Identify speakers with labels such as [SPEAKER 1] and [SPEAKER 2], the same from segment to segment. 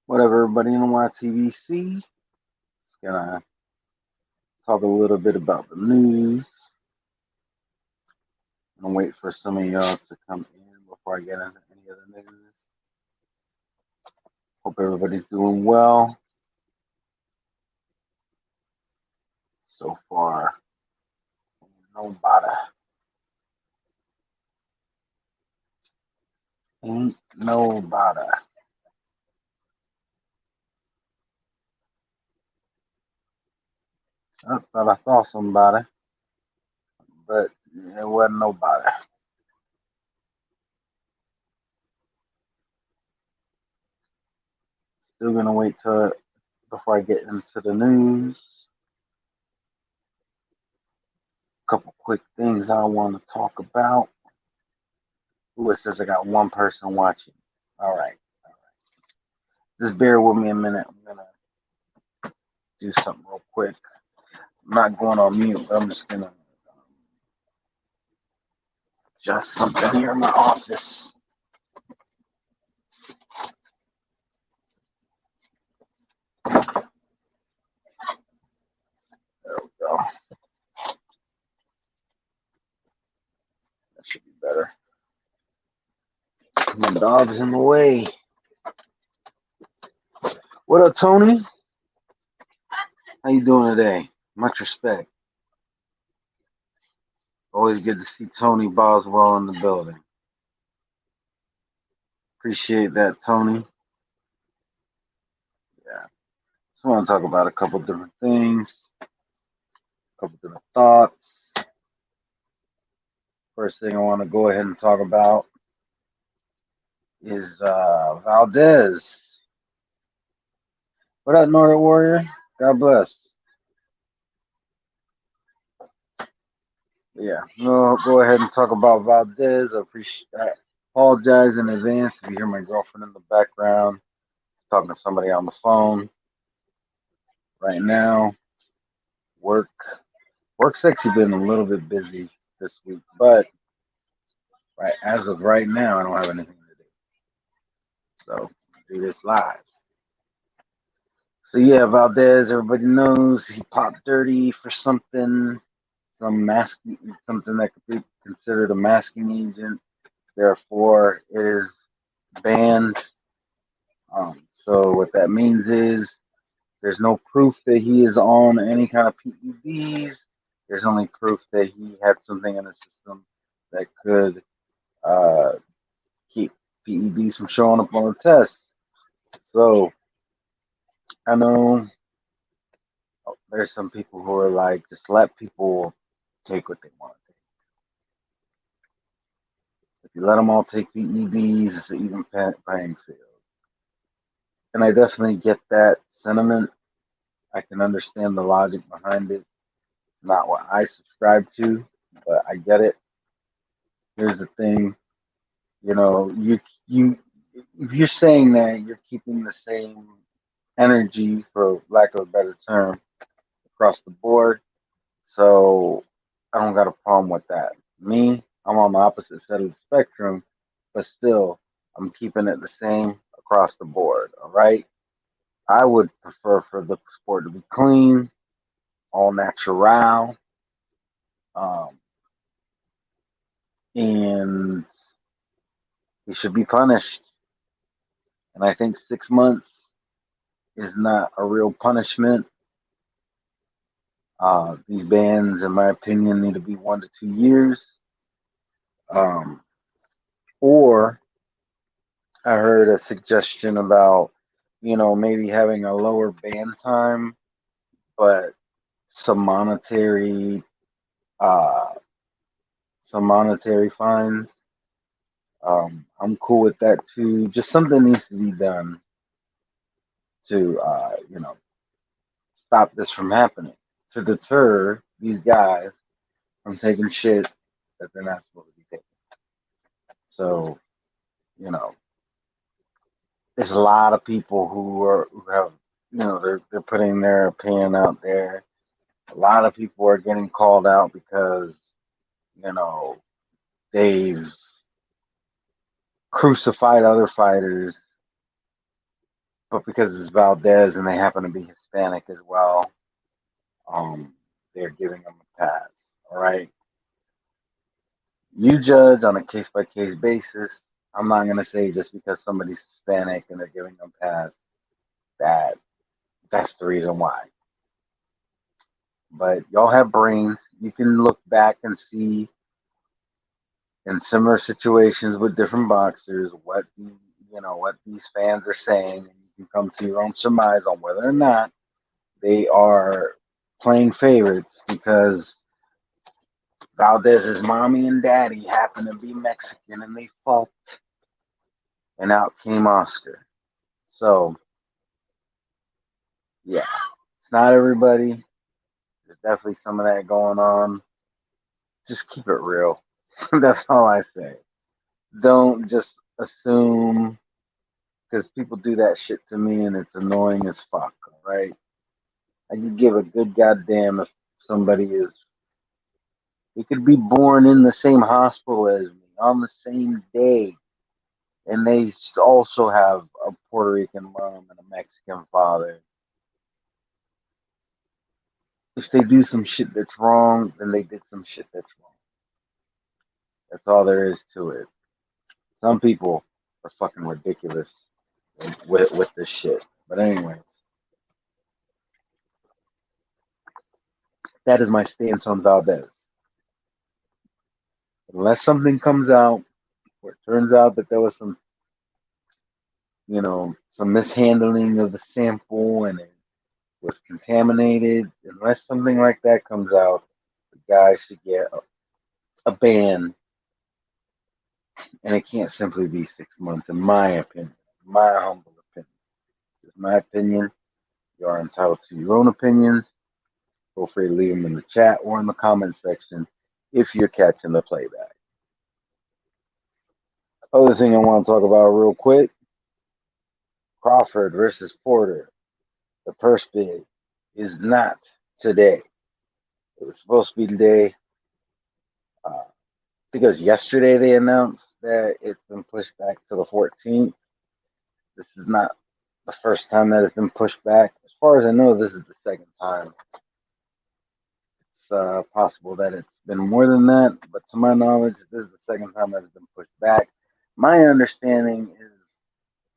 [SPEAKER 1] What up, everybody in YTVC? Gonna talk a little bit about the news and wait for some of y'all to come in before I get into any of the news. Hope everybody's doing well so far. Nobody, ain't nobody. I thought I saw somebody, but it wasn't nobody. Still gonna wait till before I get into the news. Couple quick things I want to talk about. Ooh, it says I got one person watching. All right, just bear with me a minute. I'm gonna do something real quick. I'm not going on mute, but I'm just gonna adjust something here in my office. There we go. That should be better. My dog's in the way. What up, Tony? How you doing today? Much respect. Always good to see Tony Boswell in the building. Appreciate that, Tony. Yeah. Just want to talk about a couple different things, a couple different thoughts. First thing I want to go ahead and talk about is Valdez. What up, Northern Warrior? God bless. Yeah, we'll go ahead and talk about Valdez. I apologize in advance if you hear my girlfriend in the background talking to somebody on the phone right now. Work's actually been a little bit busy this week, but as of right now, I don't have anything to do. So do this live. So yeah, Valdez, everybody knows he popped dirty for something, something that could be considered a masking agent. Therefore, it is banned. So what that means is there's no proof that he is on any kind of PEDs. There's only proof that he had something in the system that could uh, keep PEDs from showing up on the test. So I know there's some people who are like, just let people take what they want to take. If you let them all take PEDs, it's an even playing field. And I definitely get that sentiment. I can understand the logic behind it. Not what I subscribe to, but I get it. Here's the thing, you if you're saying that you're keeping the same energy, for lack of a better term, across the board, so I don't got a problem with that. Me, I'm on the opposite side of the spectrum, but still, I'm keeping it the same across the board. All right, I would prefer for the sport to be clean, all natural, um, and he should be punished. And I think 6 months is not a real punishment. These bans, in my opinion, need to be 1 to 2 years. Um, or I heard a suggestion about, maybe having a lower ban time, but some monetary, uh, some monetary fines. I'm cool with that too. Just something needs to be done to, stop this from happening, to deter these guys from taking shit that they're not supposed to be taking. So, you know, there's a lot of people who have, they're putting their opinion out there. A lot of people are getting called out because, you know, they've crucified other fighters, but because it's Valdez and they happen to be Hispanic as well, they're giving them a pass. All right. You judge on a case by case basis. I'm not gonna say just because somebody's Hispanic and they're giving them a pass that that's the reason why. But y'all have brains. You can look back and see in similar situations with different boxers what these fans are saying, and you can come to your own surmise on whether or not they are playing favorites because Valdez's mommy and daddy happen to be Mexican and they fought, and out came Oscar. So yeah, it's not everybody. There's definitely some of that going on. Just keep it real. That's all I say. Don't just assume because people do that shit to me and it's annoying as fuck. Right? I could give a good goddamn if somebody is. They could be born in the same hospital as me on the same day, and they also have a Puerto Rican mom and a Mexican father. If they do some shit that's wrong, then they did some shit that's wrong. That's all there is to it. Some people are fucking ridiculous with this shit. But anyways, that is my stance on Valdez. Unless something comes out where it turns out that there was some mishandling of the sample and it was contaminated, unless something like that comes out, the guy should get a ban, and it can't simply be 6 months, in my opinion, my humble opinion. It's my opinion. You are entitled to your own opinions. Feel free to leave them in the chat or in the comment section if you're catching the playback. Other thing I want to talk about real quick, Crawford versus Porter. The purse bid is not today. It was supposed to be today. Because yesterday they announced that it's been pushed back to the 14th. This is not the first time that it's been pushed back. As far as I know, this is the second time. It's possible that it's been more than that, but to my knowledge, this is the second time that it's been pushed back. My understanding is,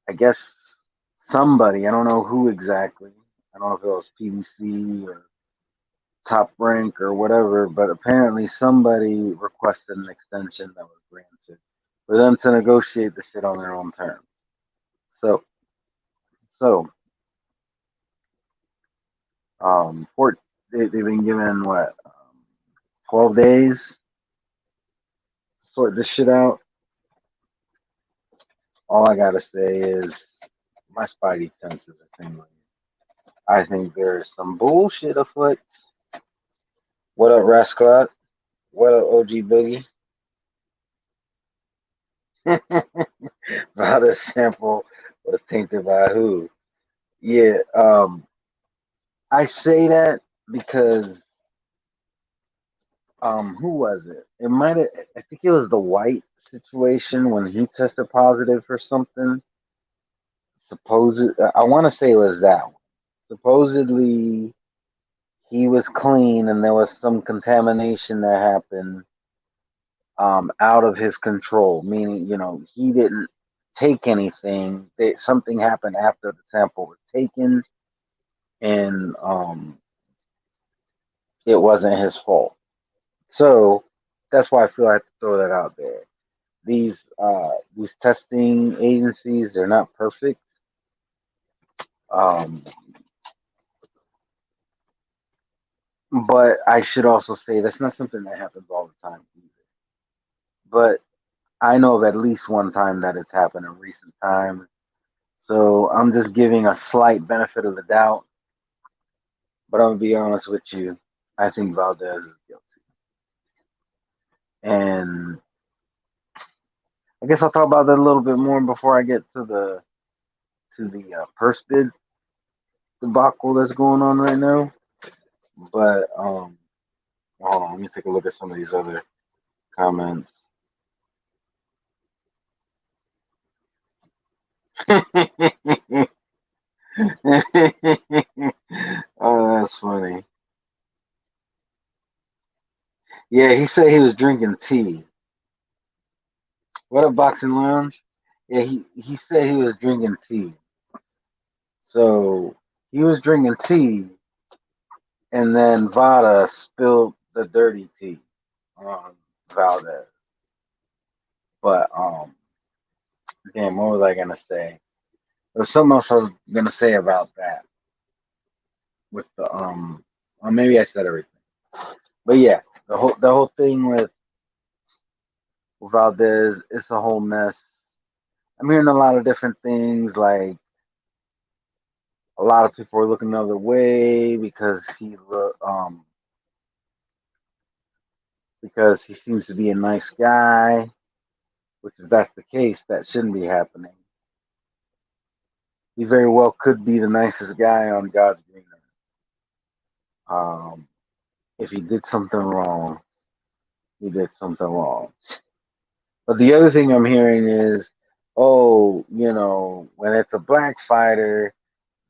[SPEAKER 1] I guess, somebody, I don't know who exactly, I don't know if it was PBC or Top Rank or whatever, but apparently somebody requested an extension that was granted for them to negotiate the shit on their own terms. So, so, they've been given what, 12 days to sort this shit out. All I gotta say is my spidey senses are tingling. I think there's some bullshit afoot. What up, Rascalot? What up, OG Boogie? How the sample was tainted by who? Yeah, I say that because who was it? It might have. I think it was the White situation when he tested positive for something. I want to say it was that one. Supposedly he was clean and there was some contamination that happened out of his control, meaning he didn't take anything. Something happened after the sample was taken, and it wasn't his fault. So that's why I feel I have to throw that out there. These testing agencies, they're not perfect. Um, but I should also say that's not something that happens all the time either. But I know of at least one time that it's happened in recent times. So I'm just giving a slight benefit of the doubt. But I'm gonna be honest with you. I think Valdez is guilty. And I guess I'll talk about that a little bit more before I get to the purse bid debacle that's going on right now. But hold on, let me take a look at some of these other comments. Yeah, he said he was drinking tea. What a boxing lounge? Yeah, he said he was drinking tea. So he was drinking tea, and then Vada spilled the dirty tea on Valdez. But damn, what was I gonna say? There's something else I was gonna say about that with the or maybe I said everything. But yeah, the whole thing with Valdez, it's a whole mess. I'm hearing a lot of different things, like a lot of people are looking the other way because he seems to be a nice guy, which if that's the case, that shouldn't be happening. He very well could be the nicest guy on God's green earth. If he did something wrong, he did something wrong. But the other thing I'm hearing is, oh, when it's a black fighter,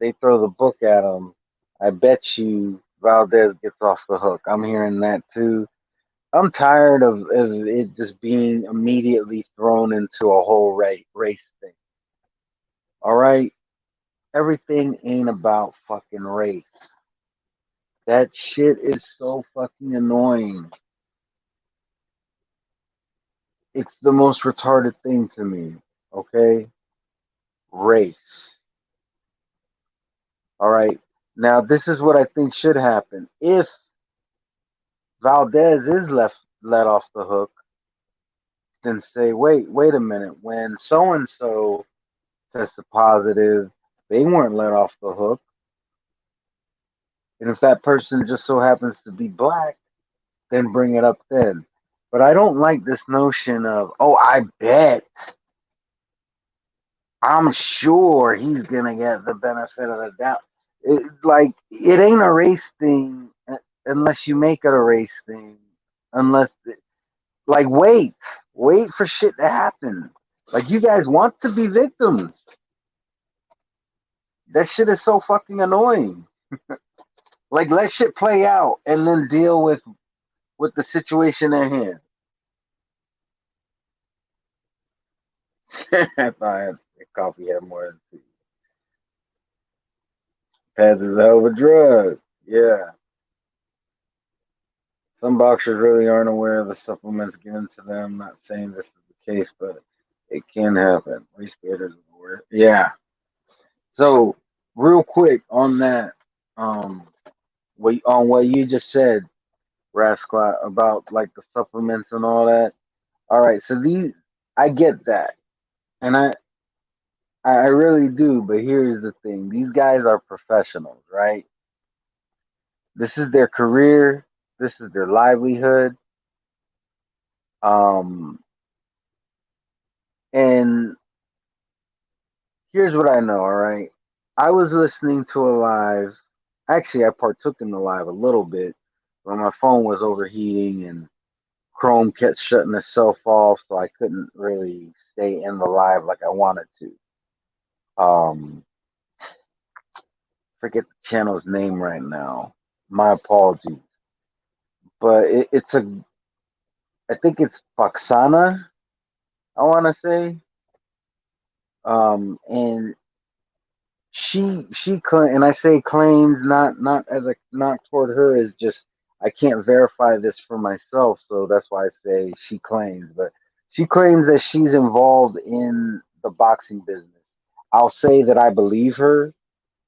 [SPEAKER 1] they throw the book at him. I bet you Valdez gets off the hook. I'm hearing that too. I'm tired of it just being immediately thrown into a whole race thing. All right? Everything ain't about fucking race. That shit is so fucking annoying. It's the most retarded thing to me. Okay? Race. All right? Now, this is what I think should happen. If Valdez is let off the hook, then say, wait a minute. When so and so tested positive, they weren't let off the hook. And if that person just so happens to be black, then bring it up then. But I don't like this notion of, oh, I bet, I'm sure he's gonna get the benefit of the doubt. It ain't a race thing unless you make it a race thing. Unless, wait for shit to happen. Like, you guys want to be victims. That shit is so fucking annoying. Like, let shit play out and then deal with the situation at hand. I thought coffee had more than tea. Pads is a hell of a drug. Yeah. Some boxers really aren't aware of the supplements given to them. I'm not saying this is the case, but it can happen. Race baiters are aware. Yeah. So real quick on that, what you just said, Rascal, about like the supplements and all that. All right, so I get that, and I really do. But here's the thing: these guys are professionals, right? This is their career. This is their livelihood. Um, and here's what I know. All right, I was listening to a live. Actually, I partook in the live a little bit, but my phone was overheating and Chrome kept shutting itself off, so I couldn't really stay in the live like I wanted to. Forget the channel's name right now. My apologies, but I think it's Foxana. I want to say, and and I say claims not as a not toward her, is just I can't verify this for myself, so that's why I say she claims. But she claims that she's involved in the boxing business. I'll say that I believe her.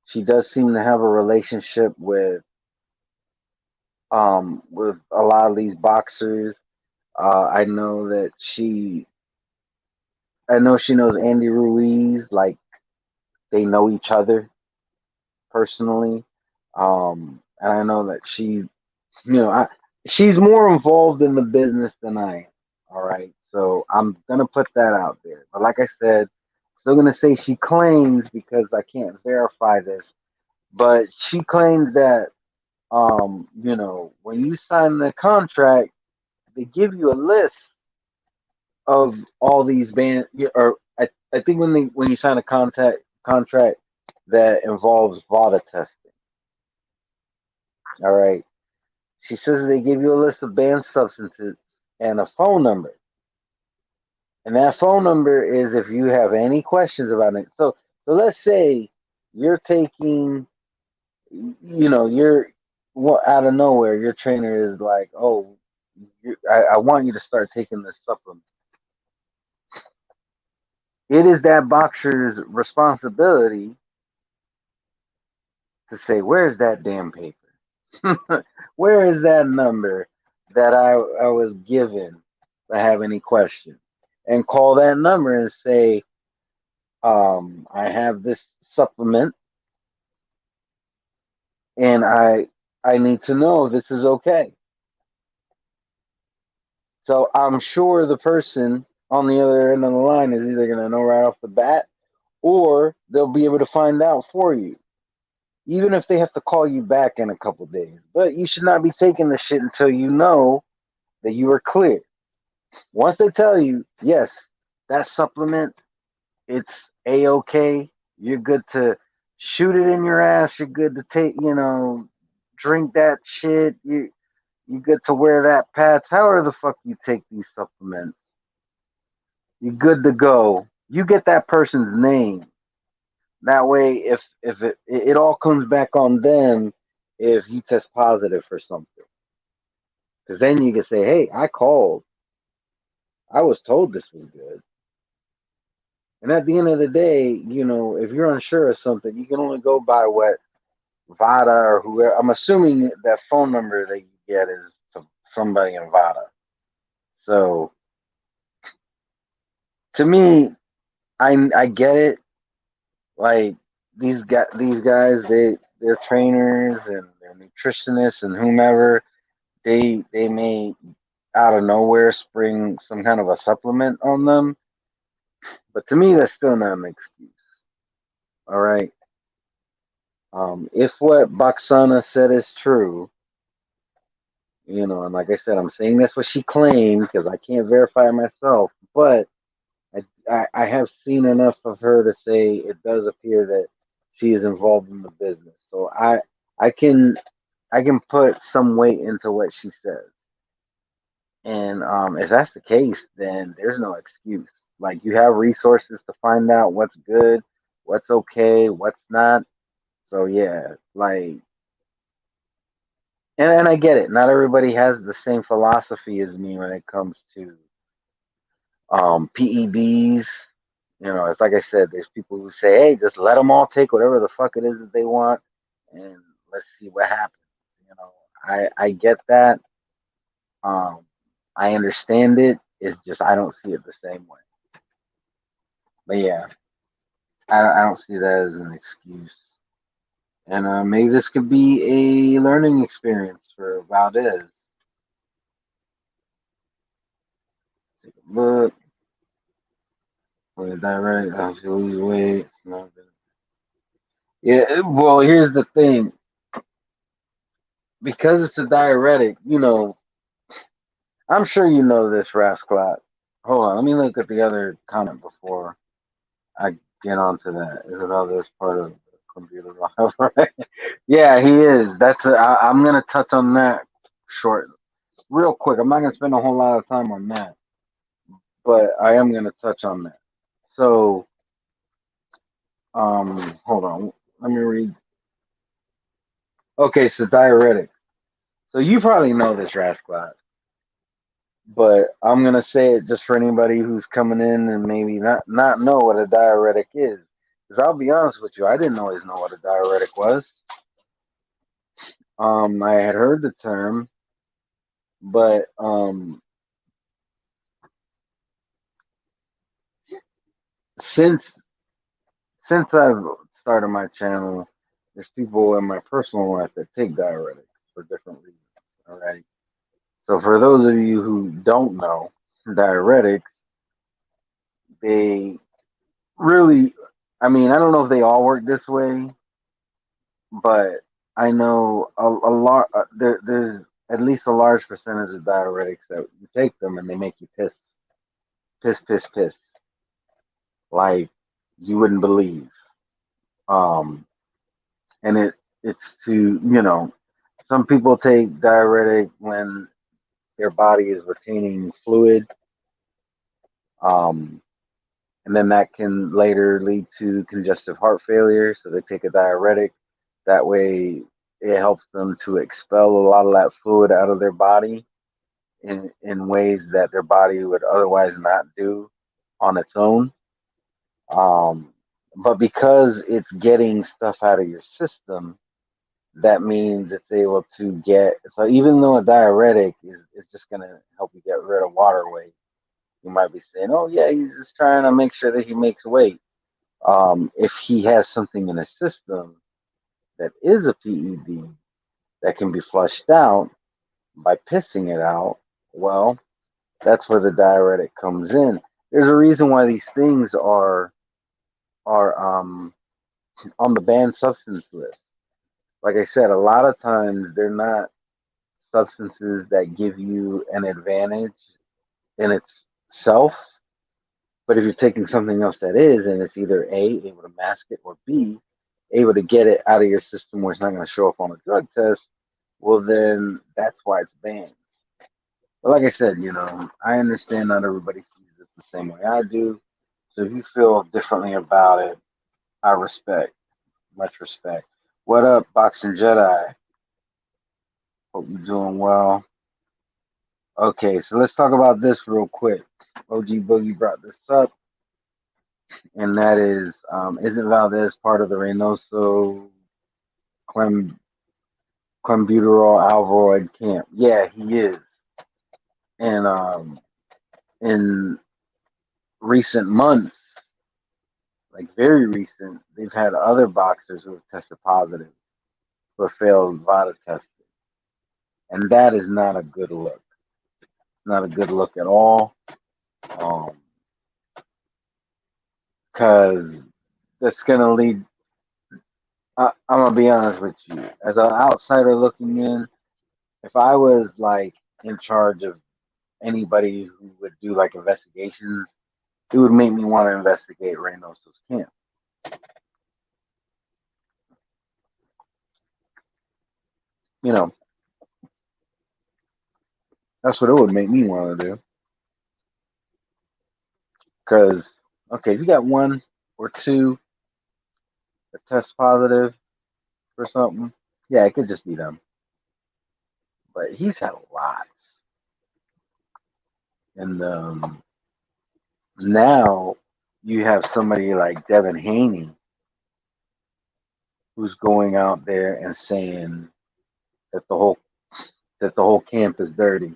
[SPEAKER 1] She does seem to have a relationship with a lot of these boxers. I know that I know she knows Andy Ruiz, like they know each other personally. And I know that she's more involved in the business than I am. All right, so I'm gonna put that out there. But like I said, still gonna say she claims because I can't verify this. But she claims that when you sign the contract, they give you a list of all these band or I think when you sign a contract that involves VADA testing. All right. She says they give you a list of banned substances and a phone number. And that phone number is if you have any questions about it. So let's say you're taking, you're out of nowhere, your trainer is like, oh, I want you to start taking this supplement. It is that boxer's responsibility to say, where's that damn paper? Where is that number that I was given if I have any questions? And call that number and say, I have this supplement and I need to know if this is okay. So I'm sure the person on the other end of the line is either going to know right off the bat or they'll be able to find out for you, even if they have to call you back in a couple days. But you should not be taking the shit until you know that you are clear. Once they tell you, yes, that supplement, it's a-okay, you're good to shoot it in your ass, you're good to take, drink that shit, you good to wear that patch, however the fuck you take these supplements, you're good to go. You get that person's name. That way, if it all comes back on them if you test positive for something. Because then you can say, hey, I called. I was told this was good. And at the end of the day, if you're unsure of something, you can only go by what VADA or whoever. I'm assuming that phone number that you get is to somebody in VADA. So to me, I get it. Like these guys, they're trainers and they're nutritionists and whomever. They may out of nowhere spring some kind of a supplement on them, but to me, that's still not an excuse. All right. If what Baksana said is true, and like I said, I'm saying that's what she claimed because I can't verify it myself, but I have seen enough of her to say it does appear that she is involved in the business. So I can I can put some weight into what she says. And if that's the case, then there's no excuse. Like you have resources to find out what's good, what's okay, what's not. So yeah, like and I get it. Not everybody has the same philosophy as me when it comes to PEDs. It's like I said, there's people who say, hey, just let them all take whatever the fuck it is that they want and let's see what happens. I get that. Um, I understand it. It's just I don't see it the same way. But yeah, I don't see that as an excuse. And maybe this could be a learning experience for Valdez. Take a look. With diuretic, helps you lose weight. Yeah, well, here's the thing. Because it's a diuretic, I'm sure you know this, Rasclot. Hold on, let me look at the other comment before I get onto that. Is it other part of the computer? Yeah, he is. I'm gonna touch on that short, real quick. I'm not gonna spend a whole lot of time on that, but I am gonna touch on that. So, hold on. Let me read. Okay, so diuretic. So you probably know this, Rasclot, but I'm gonna say it just for anybody who's coming in and maybe not know what a diuretic is. Because I'll be honest with you, I didn't always know what a diuretic was. I had heard the term, but since I've started my channel, there's people in my personal life that take diuretics for different reasons. All right. So for those of you who don't know, diuretics, they really, I mean, I don't know if they all work this way, but I know a lot. There's at least a large percentage of diuretics that you take them and they make you piss, piss, piss, piss, like you wouldn't believe. Um, and it's to Some people take diuretic when their body is retaining fluid, um, and then that can later lead to congestive heart failure. So they take a diuretic. That way, it helps them to expel a lot of that fluid out of their body in ways that their body would otherwise not do on its own. Um, but because it's getting stuff out of your system, that means it's able to get. So even though a diuretic is just going to help you get rid of water weight, you might be saying, "Oh yeah, he's just trying to make sure that he makes weight." If he has something in his system that is a PED that can be flushed out by pissing it out, well, that's where the diuretic comes in. There's a reason why these things are on the banned substance list. Like I said, a lot of times they're not substances that give you an advantage in itself. But if you're taking something else that is, and it's either A, able to mask it, or B, able to get it out of your system where it's not going to show up on a drug test, well, then that's why it's banned. But like I said, I understand not everybody sees it the same way I do. So if you feel differently about it, I respect, much respect. What up, Boxing Jedi? Hope you're doing well. Okay, so let's talk about this real quick. OG Boogie brought this up, and that is, isn't Valdez part of the Reynoso clem, clenbuterol alveroid camp? Yeah, he is. And in recent months, like very recent, they've had other boxers who have tested positive but failed VADA testing. And that is not a good look. It's not a good look at all. Because that's going to lead. I'm going to be honest with you. As an outsider looking in, if I was like in charge of anybody who would do like investigations, it would make me want to investigate Reynoso's camp. You know, that's what it would make me want to do. Because, okay, if you got one or two that test positive for something, yeah, it could just be them. But he's had a lot. And now you have somebody like Devin Haney who's going out there and saying that the whole camp is dirty.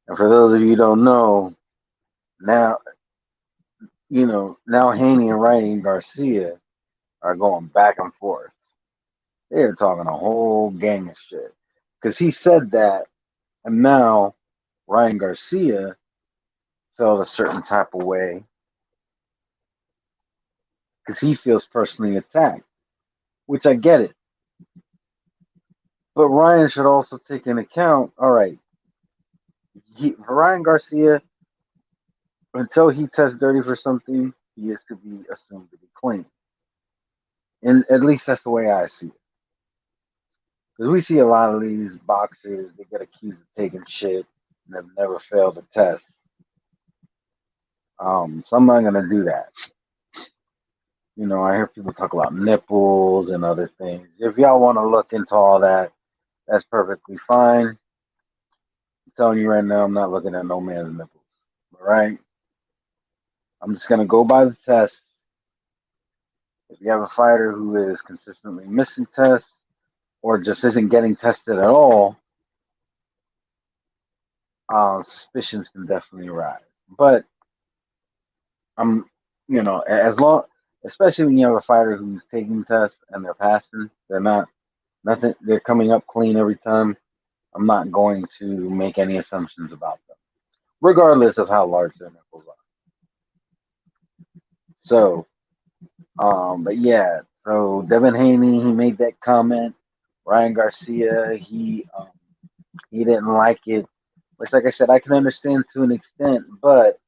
[SPEAKER 1] And for those of you who don't know, now now Haney and Ryan Garcia are going back and forth. They're talking a whole gang of shit. Because he said that, and now Ryan Garcia felt a certain type of way because he feels personally attacked, which I get it. But Ryan should also take into account, all right, Ryan Garcia, until he tests dirty for something, he is to be assumed to be clean. And at least that's the way I see it. Because we see a lot of these boxers, they get accused of taking shit and have never failed a test. So I'm not going to do that. I hear people talk about nipples and other things. If y'all want to look into all that, that's perfectly fine. I'm telling you right now, I'm not looking at no man's nipples. All right? I'm just going to go by the tests. If you have a fighter who is consistently missing tests or just isn't getting tested at all, suspicions can definitely rise. But I'm, as long, especially when you have a fighter who's taking tests and they're passing, they're coming up clean every time. I'm not going to make any assumptions about them, regardless of how large their nipples are. So, but yeah, so Devin Haney, he made that comment. Ryan Garcia, he didn't like it, which, like I said, I can understand to an extent, but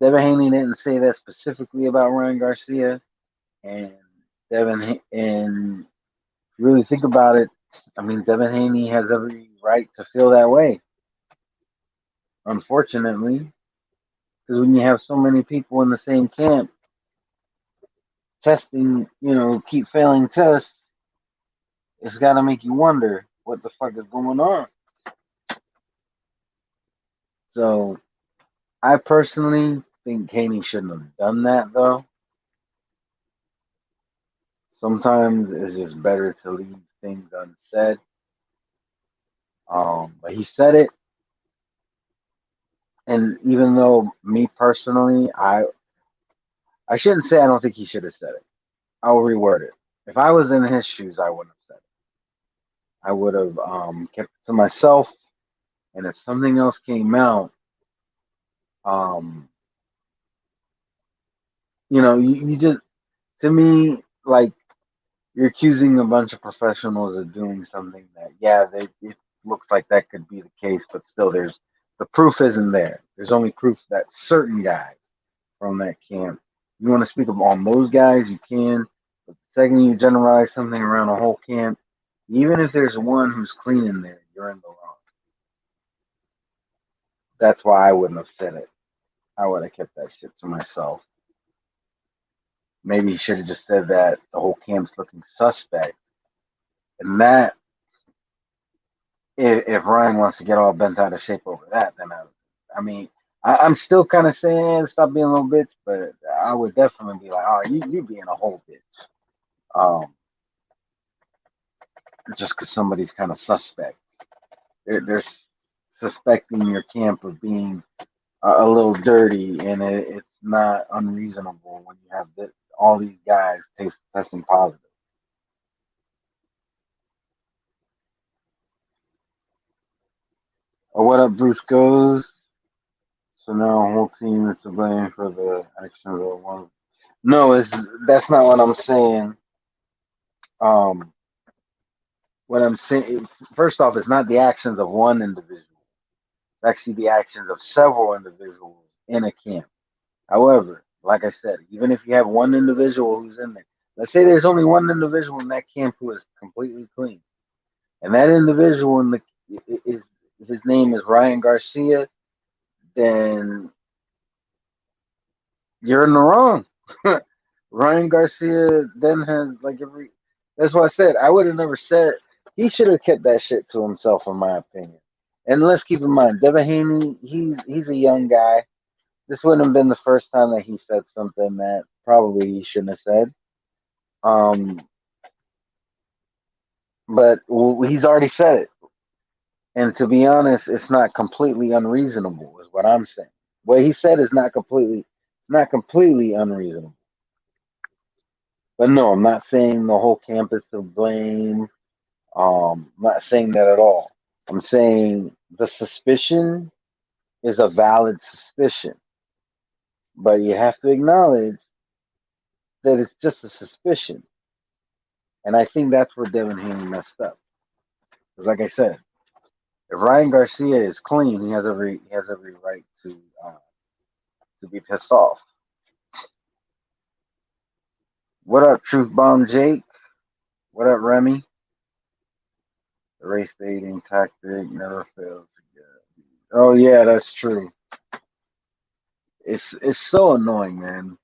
[SPEAKER 1] Devin Haney didn't say that specifically about Ryan Garcia, and Devin and You really think about it. I mean, Devin Haney has every right to feel that way. Unfortunately, because when you have so many people in the same camp testing, keep failing tests, it's got to make you wonder what the fuck is going on. So I personally think Haney shouldn't have done that though. Sometimes it's just better to leave things unsaid. But he said it, and even though me personally, I shouldn't say I don't think he should have said it. I'll reword it. If I was in his shoes, I wouldn't have said it. I would have kept it to myself, and if something else came out, um, you just to me like you're accusing a bunch of professionals of doing something that, yeah, it looks like that could be the case, but still, the proof isn't there. There's only proof that certain guys from that camp. You want to speak on those guys, you can. But the second you generalize something around a whole camp, even if there's one who's clean in there, you're in the wrong. That's why I wouldn't have said it. I would have kept that shit to myself. Maybe he should have just said that the whole camp's looking suspect. And that, if Ryan wants to get all bent out of shape over that, then I mean, I'm still kind of saying stop being a little bitch, but I would definitely be like, oh, you being a whole bitch. Just because somebody's kind of suspect. They're suspecting your camp of being a little dirty, and it's not unreasonable when you have all these guys testing positive. What up, Bruce Goes? So now the whole team is to blame for the actions of one. No, that's not what I'm saying. Um, what I'm saying, first off, it's not the actions of one individual. It's actually the actions of several individuals in a camp. However, like I said, even if you have one individual who's in there, let's say there's only one individual in that camp who is completely clean, and that individual is his name is Ryan Garcia, then you're in the wrong. Ryan Garcia then has like every. That's what I said. I would have never said. He should have kept that shit to himself, in my opinion. And let's keep in mind, Devin Haney, he's a young guy. This wouldn't have been the first time that he said something that probably he shouldn't have said. Um, but he's already said it, and to be honest, it's not completely unreasonable, is what I'm saying. What he said is not completely unreasonable. But no, I'm not saying the whole campus to blame. I'm not saying that at all. I'm saying the suspicion is a valid suspicion, but you have to acknowledge that it's just a suspicion. And I think that's where Devin Haney messed up. Because, like I said, if Ryan Garcia is clean, he has every right to be pissed off. What up, Truth Bomb Jake? What up, Remy? The race baiting tactic never fails to get. Oh yeah, that's true. It's so annoying, man.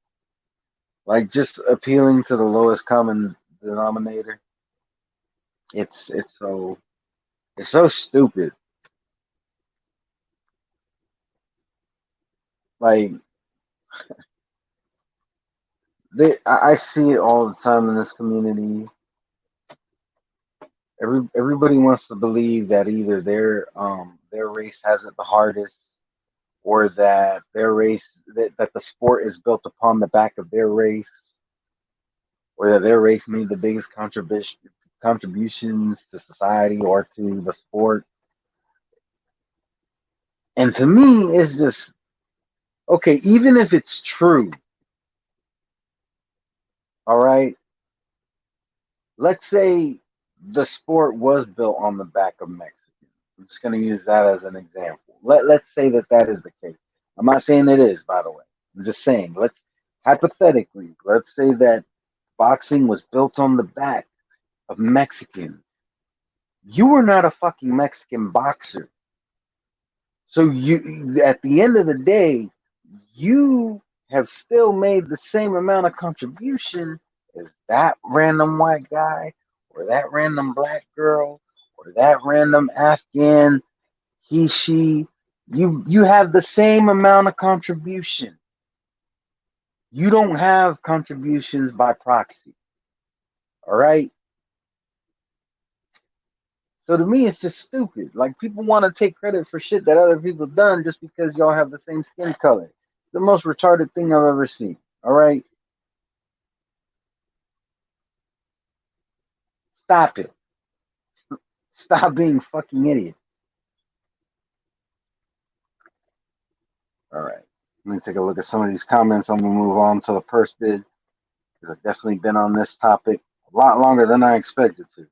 [SPEAKER 1] Like just appealing to the lowest common denominator. It's so stupid. Like I see it all the time in this community. Everybody wants to believe that either their race has it the hardest, or that that the sport is built upon the back of their race, or that their race made the biggest contributions to society or to the sport. And to me, it's just okay. Even if it's true, all right. Let's say the sport was built on the back of Mexicans. I'm just going to use that as an example. Let's say that is the case. I'm not saying it is, by the way. I'm just saying, let's hypothetically, let's say that boxing was built on the back. of Mexicans. You were not a fucking Mexican boxer. So you, at the end of the day, you have still made the same amount of contribution as that random white guy, or that random black girl, or that random Afghan, he, she. You have the same amount of contribution. You don't have contributions by proxy. All right. So to me, it's just stupid. Like, people want to take credit for shit that other people done just because y'all have the same skin color. It's the most retarded thing I've ever seen. All right. Stop it. Stop being fucking idiot. All right. Let me take a look at some of these comments. I'm gonna move on to the purse bid because I've definitely been on this topic a lot longer than I expected to.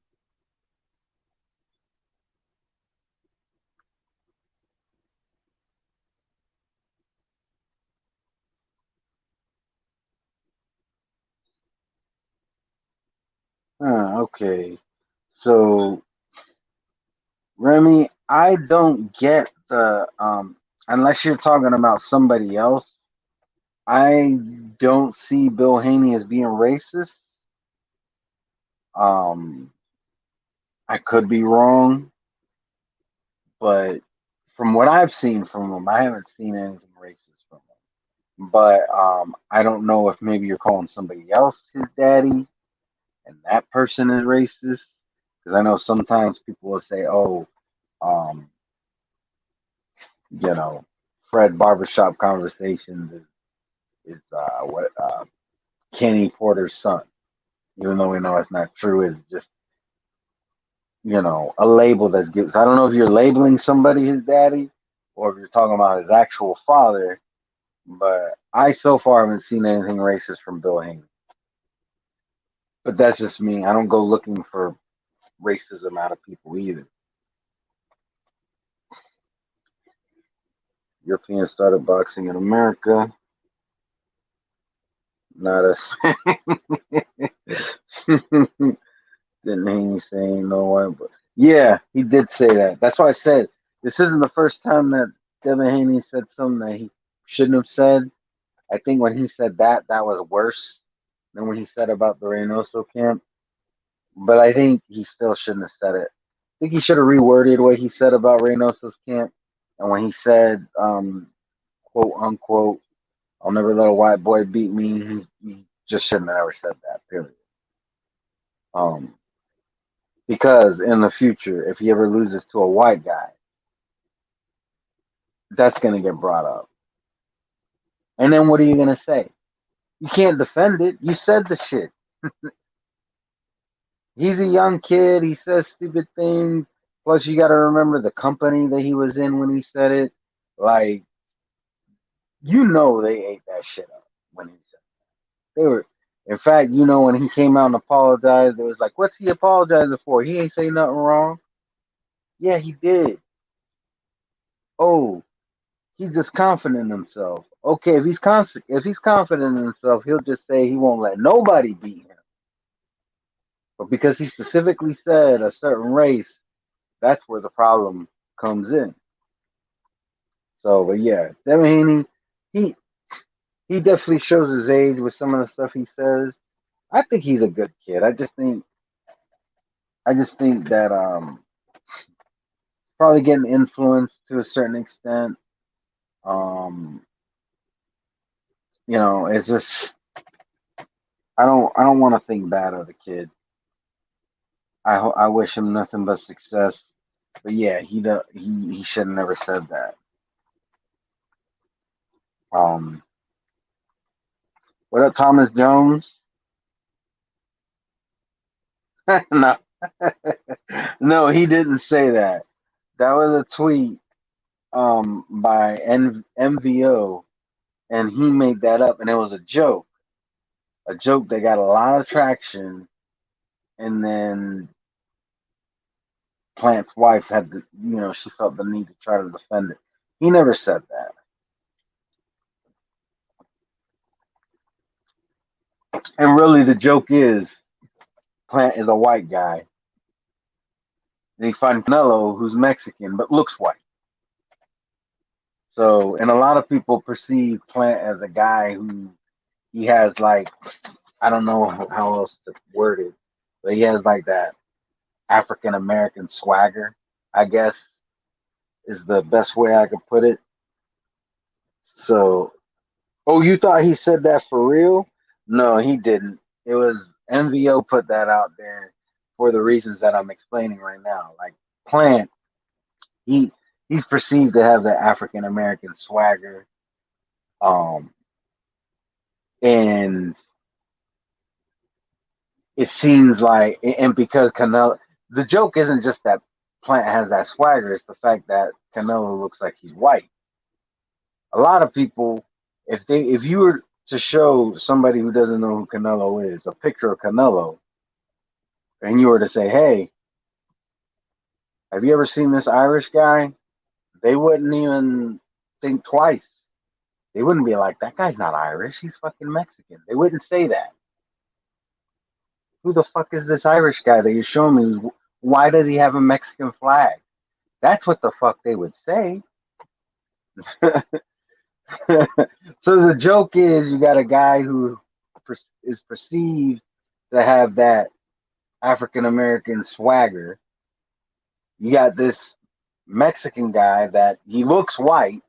[SPEAKER 1] Okay. So, Remy, I don't get the unless you're talking about somebody else. I don't see Bill Haney as being racist. Um, I could be wrong, but from what I've seen from him, I haven't seen anything racist from him. But I don't know if maybe you're calling somebody else his daddy, and that person is racist. Because I know sometimes people will say, "Oh, um, you know, Fred Barbershop Conversations is what Kenny Porter's son," even though we know it's not true. It's just, a label that's given. So I don't know if you're labeling somebody his daddy or if you're talking about his actual father, but I so far haven't seen anything racist from Bill Haney. But that's just me. I don't go looking for racism out of people either. Europeans started boxing in America. Not as didn't Haney say no one, but yeah, he did say that. That's why I said this isn't the first time that Devin Haney said something that he shouldn't have said. I think when he said that, that was worse than when he said about the Reynoso camp. But I think he still shouldn't have said it. I think he should have reworded what he said about Reynoso's camp. And when he said, quote unquote, "I'll never let a white boy beat me," he just shouldn't have ever said that, period. Um, because in the future, if he ever loses to a white guy, that's going to get brought up. And then what are you going to say? You can't defend it. You said the shit. He's a young kid. He says stupid things. Plus, you got to remember the company that he was in when he said it. Like, they ate that shit up when he said it. They were, in fact, when he came out and apologized, it was like, what's he apologizing for? He ain't say nothing wrong. Yeah, he did. Oh, he's just confident in himself. Okay, if he's confident in himself, he'll just say he won't let nobody beat him. But because he specifically said a certain race, that's where the problem comes in. So, but yeah, Devin Haney, he he definitely shows his age with some of the stuff he says. I think he's a good kid. I just think that probably getting influenced to a certain extent. Um, it's just I don't want to think bad of the kid. I wish him nothing but success. But yeah, he should have never said that. Um, what up, Thomas Jones? No, no, he didn't say that. That was a tweet by MVO, and he made that up, and it was a joke that got a lot of traction, and then Plant's wife had to, she felt the need to try to defend it. He never said that. And really, the joke is Plant is a white guy. They find Canelo, who's Mexican but looks white. So, and a lot of people perceive Plant as a guy who he has like, I don't know how else to word it, but he has like that African American swagger, I guess is the best way I could put it. So, oh, you thought he said that for real? No, he didn't. It was MVO put that out there for the reasons that I'm explaining right now. Like Plant, he he's perceived to have the African American swagger, um, and it seems like, and because Canelo, the joke isn't just that Plant has that swagger; it's the fact that Canelo looks like he's white. A lot of people, if you were to show somebody who doesn't know who Canelo is a picture of Canelo, and you were to say, "Hey, have you ever seen this Irish guy?" They wouldn't even think twice. They wouldn't be like, "That guy's not Irish. He's fucking Mexican." They wouldn't say that. Who the fuck is this Irish guy that you're showing me? Why does he have a Mexican flag? That's what the fuck they would say. So the joke is you got a guy who is perceived to have that African American swagger. You got this Mexican guy that he looks white,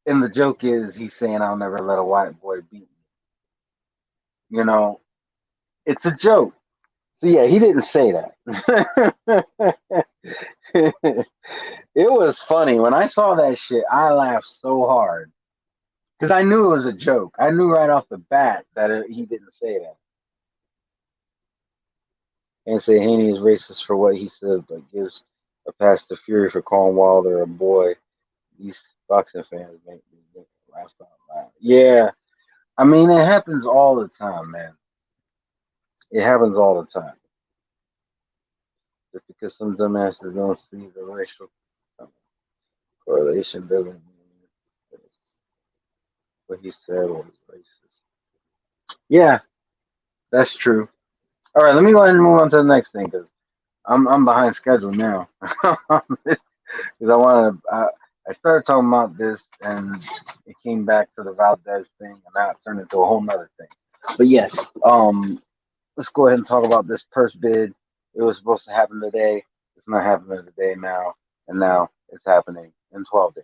[SPEAKER 1] and the joke is he's saying, "I'll never let a white boy beat me." It's a joke. So yeah, he didn't say that. It was funny when I saw that shit. I laughed so hard because I knew it was a joke. I knew right off the bat that he didn't say that. And say Haney is racist for what he said, but gives a pass to Fury for calling Wilder a boy. These boxing fans make me laugh out loud. Yeah, I mean it happens all the time, man. It happens all the time. Just because some dumbasses don't see the racial correlation doesn't mean what he said was racist. Yeah, that's true. All right, let me go ahead and move on to the next thing because I'm behind schedule now. Because I started talking about this and it came back to the Valdez thing and now it turned into a whole nother thing. But yes, let's go ahead and talk about this purse bid. It was supposed to happen today. It's not happening today now, and now it's happening in 12 days.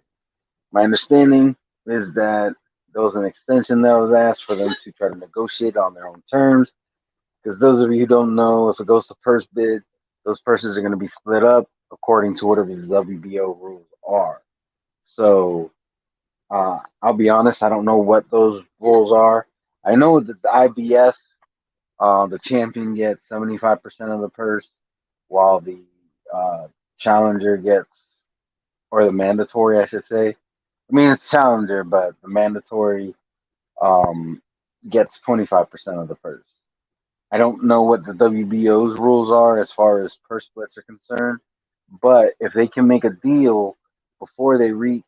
[SPEAKER 1] My understanding is that there was an extension that was asked for them to try to negotiate on their own terms. Because those of you who don't know, if it goes to purse bid, those purses are going to be split up according to whatever the WBO rules are. So I'll be honest, I don't know what those rules are. I know that the IBF, the champion gets 75% of the purse, while the challenger gets, or the mandatory, I should say. I mean, it's challenger, but the mandatory um, gets 25% of the purse. I don't know what the WBO's rules are as far as purse splits are concerned, but if they can make a deal before they reach,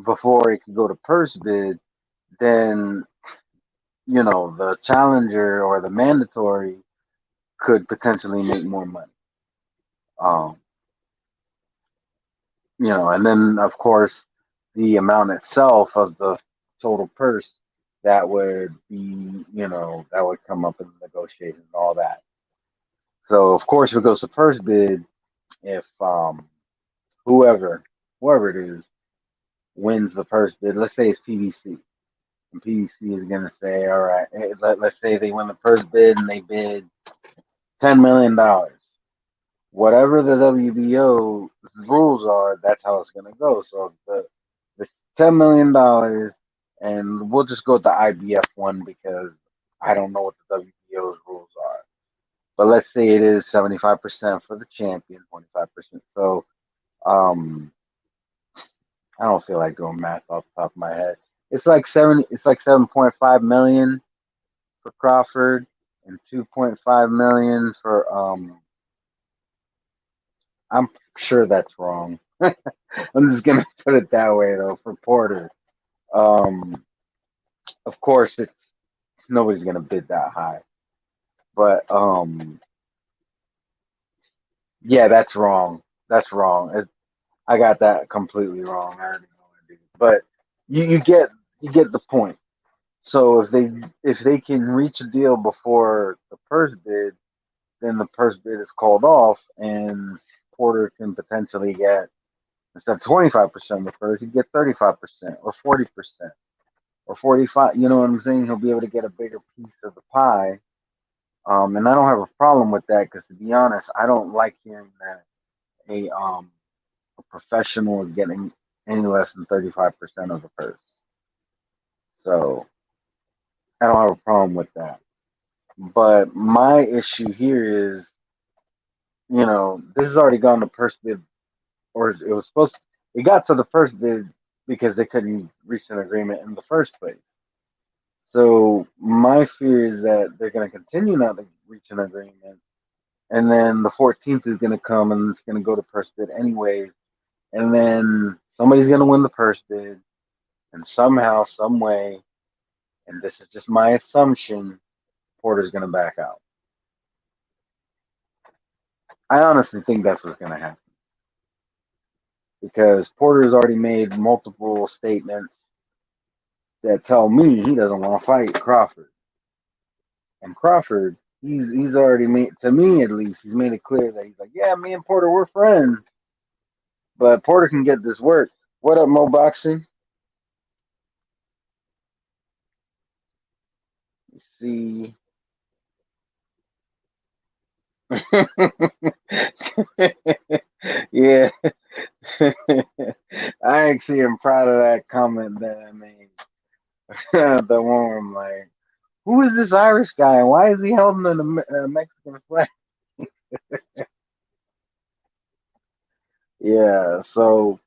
[SPEAKER 1] before it can go to purse bid, then the challenger or the mandatory could potentially make more money. Um, and then of course the amount itself of the total purse that would be, that would come up in the negotiations and all that. So of course, if it goes to purse bid, if whoever it is wins the purse bid, let's say it's PBC, and PBC is going to say, all right, let's say they win the purse bid and they bid $10 million. Whatever the WBO rules are, that's how it's going to go. So the $10 million, and we'll just go with the IBF one because I don't know what the WBO's rules are. But let's say it is 75% for the champion, 25%. So I don't feel like doing math off the top of my head. It's like 7.5 million for Crawford and 2.5 million for I'm sure that's wrong. I'm just gonna put it that way though for Porter. Um, of course, it's nobody's gonna bid that high. But yeah, that's wrong. That's wrong. I got that completely wrong. I already know I did. But you get the point. So if they can reach a deal before the purse bid, then the purse bid is called off, and Porter can potentially get, instead of 25% of the purse, he get 35% or 40% or 45. You know what I'm saying? He'll be able to get a bigger piece of the pie. And I don't have a problem with that because, to be honest, I don't like hearing that a professional is getting any less than 35% of the purse. So I don't have a problem with that. But my issue here is, this has already gone to purse bid, or it was supposed to, it got to the first bid because they couldn't reach an agreement in the first place. So my fear is that they're going to continue not to reach an agreement, and then the 14th is going to come and it's going to go to purse bid anyways, and then somebody's going to win the purse bid, and somehow, some way, and this is just my assumption, Porter's going to back out. I honestly think that's what's going to happen because Porter's already made multiple statements that tell me he doesn't want to fight Crawford. And Crawford, he's already made, to me at least, he's made it clear that he's like, yeah, me and Porter, we're friends, but Porter can get this work. What up, Mo Boxing? Let's see. Yeah, I actually am proud of that comment that I made. The one where I'm like, who is this Irish guy? Why is he holding a Mexican flag? Yeah, so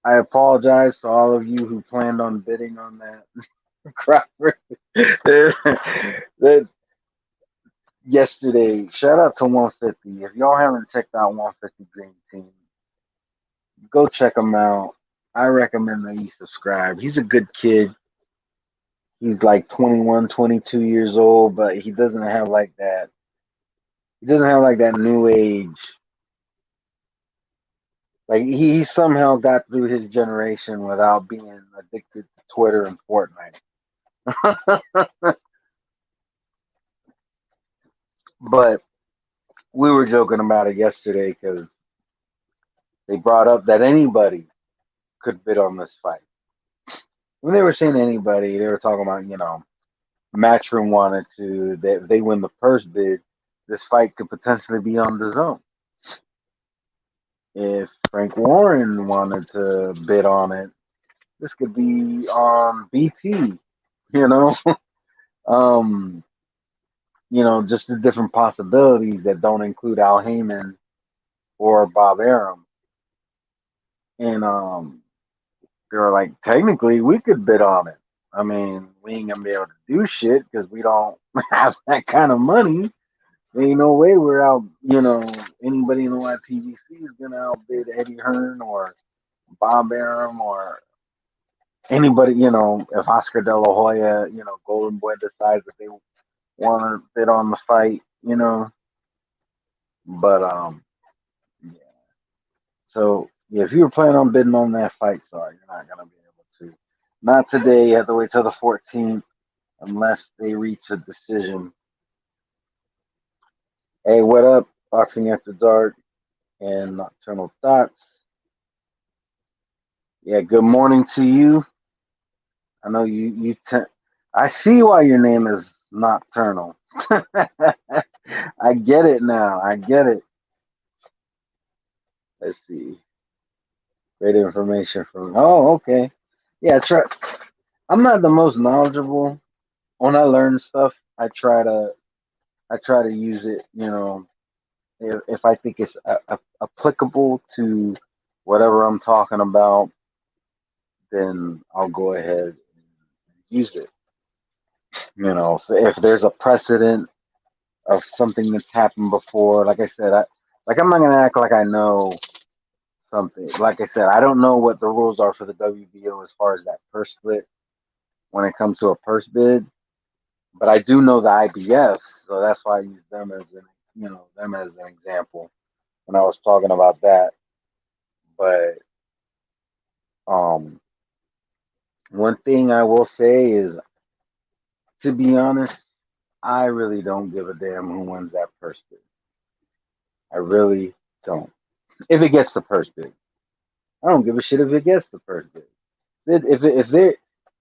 [SPEAKER 1] I apologize to all of you who planned on bidding on that Crawford. that yesterday, shout out to 150. If y'all haven't checked out 150 Dream Team, go check him out. I recommend that you subscribe. He's a good kid. He's like 21, 22 years old, but he doesn't have like that. He doesn't have like that new age. Like he somehow got through his generation without being addicted to Twitter and Fortnite. But we were joking about it yesterday because they brought up that anybody could bid on this fight. When they were saying anybody, they were talking about, Matchroom wanted to, that if they win the first bid, this fight could potentially be on the zone. If Frank Warren wanted to bid on it, this could be on BT, you know? um, just the different possibilities that don't include Al Heyman or Bob Arum. And they were like, technically, we could bid on it. I mean, we ain't gonna be able to do shit because we don't have that kind of money. There ain't no way we're out. Anybody in the YTVC is gonna outbid Eddie Hearn or Bob Arum or anybody. If Oscar De La Hoya, Golden Boy decides that they want to bid on the fight, But yeah. So yeah, if you were planning on bidding on that fight, sorry, you're not gonna be able to. Not today. You have to wait till the 14th, unless they reach a decision. Hey, what up? Boxing After Dark and Nocturnal Thoughts. Yeah, good morning to you. I know I see why your name is Nocturnal. I get it now. I get it. Let's see. Great information from. Oh, okay. Yeah, try. I'm not the most knowledgeable. When I learn stuff, I try to use it. If I think it's applicable to whatever I'm talking about, then I'll go ahead and use it. If there's a precedent of something that's happened before, like I said, I'm not gonna act like I know something. Like I said, I don't know what the rules are for the WBO as far as that purse split when it comes to a purse bid. But I do know the IBFs, so that's why I use them as an example when I was talking about that. But um, one thing I will say is, to be honest, I really don't give a damn who wins that purse bid. I really don't. If it gets the purse bid, I don't give a shit if it gets the purse bid.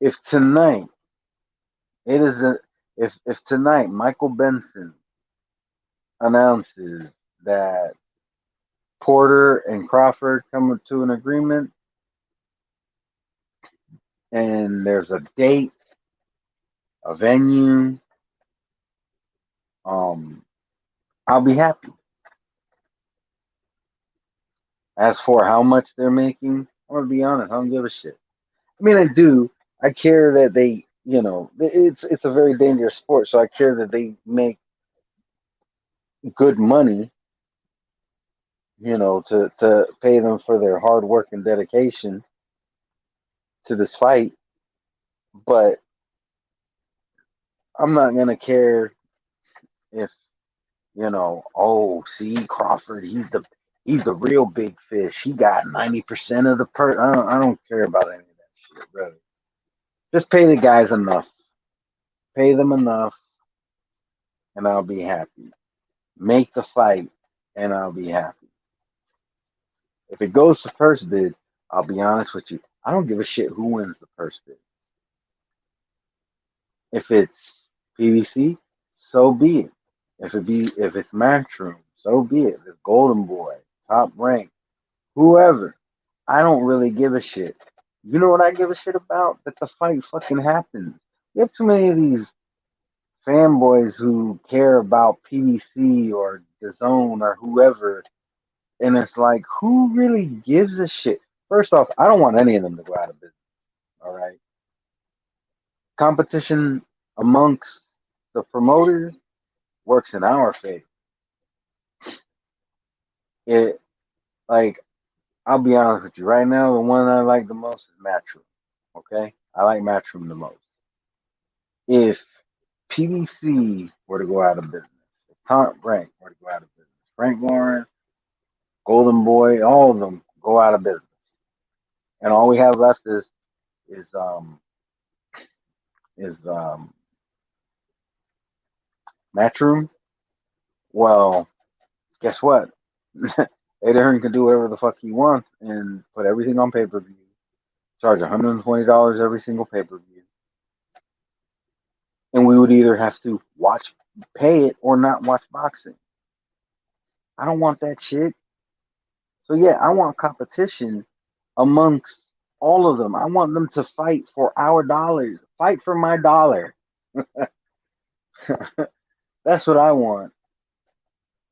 [SPEAKER 1] If tonight it is a if tonight Michael Benson announces that Porter and Crawford come to an agreement and there's a date, a venue, um, I'll be happy. As for how much they're making, I'm gonna be honest, I don't give a shit. I mean, I do. I care that it's a very dangerous sport, so I care that they make good money, to pay them for their hard work and dedication to this fight. But I'm not gonna care if oh, see Crawford, he's the real big fish. He got 90% of the I don't care about any of that shit, really. Just pay the guys enough. Pay them enough, and I'll be happy. Make the fight, and I'll be happy. If it goes to first bid, I'll be honest with you. I don't give a shit who wins the first bid. If it's PBC, so be it. If it's Matchroom, so be it. If it's Golden Boy, Top Rank, whoever, I don't really give a shit. You know what I give a shit about? That the fight fucking happens. You have too many of these fanboys who care about PBC or the Zone or whoever, and it's like, who really gives a shit? First off, I don't want any of them to go out of business. All right, competition amongst the promoters works in our favor. It like I'll be honest with you right now. The one I like the most is Matchroom. Okay, I like Matchroom the most. If PBC were to go out of business, if Tom Frank were to go out of business, Frank Warren, Golden Boy, all of them go out of business, and all we have left is um is Matchroom. Well, guess what? Eddie Hearn can do whatever the fuck he wants and put everything on pay per view. Charge $120 every single pay per view, and we would either have to pay it, or not watch boxing. I don't want that shit. So yeah, I want competition amongst all of them. I want them to fight for our dollars. Fight for my dollar. That's what I want.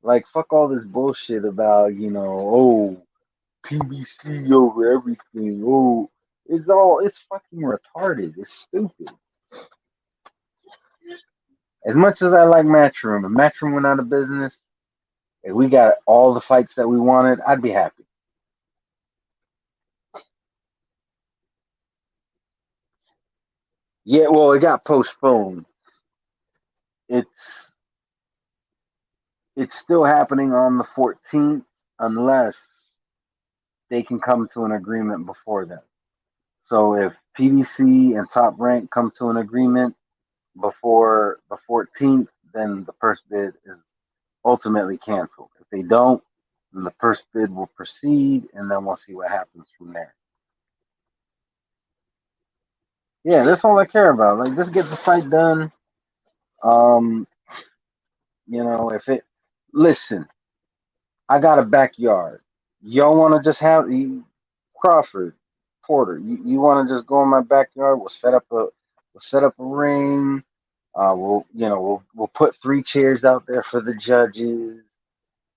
[SPEAKER 1] Like fuck all this bullshit about, oh, PBC over everything. Oh, it's fucking retarded. It's stupid. As much as I like Matchroom, if Matchroom went out of business, if we got all the fights that we wanted, I'd be happy. Yeah, well, it got postponed. It's it's still happening on the 14th unless they can come to an agreement before then. So if PBC and Top Rank come to an agreement before the 14th, then the first bid is ultimately canceled. If they don't, then the first bid will proceed, and then we'll see what happens from there. Yeah, that's all I care about. Like, just get the fight done. Um, if it, listen, I got a backyard. Y'all want to just have Crawford, Porter. You want to just go in my backyard? We'll set up a ring. We'll put 3 chairs out there for the judges.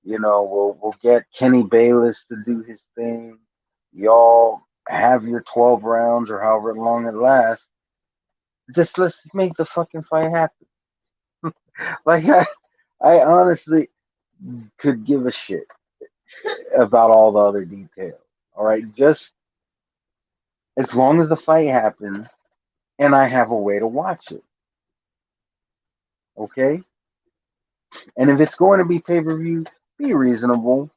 [SPEAKER 1] We'll get Kenny Bayless to do his thing. Y'all have your 12 rounds or however long it lasts. Just let's make the fucking fight happen. Like I honestly could give a shit about all the other details. All right, just as long as the fight happens and I have a way to watch it. Okay? And if it's going to be pay-per-view, be reasonable.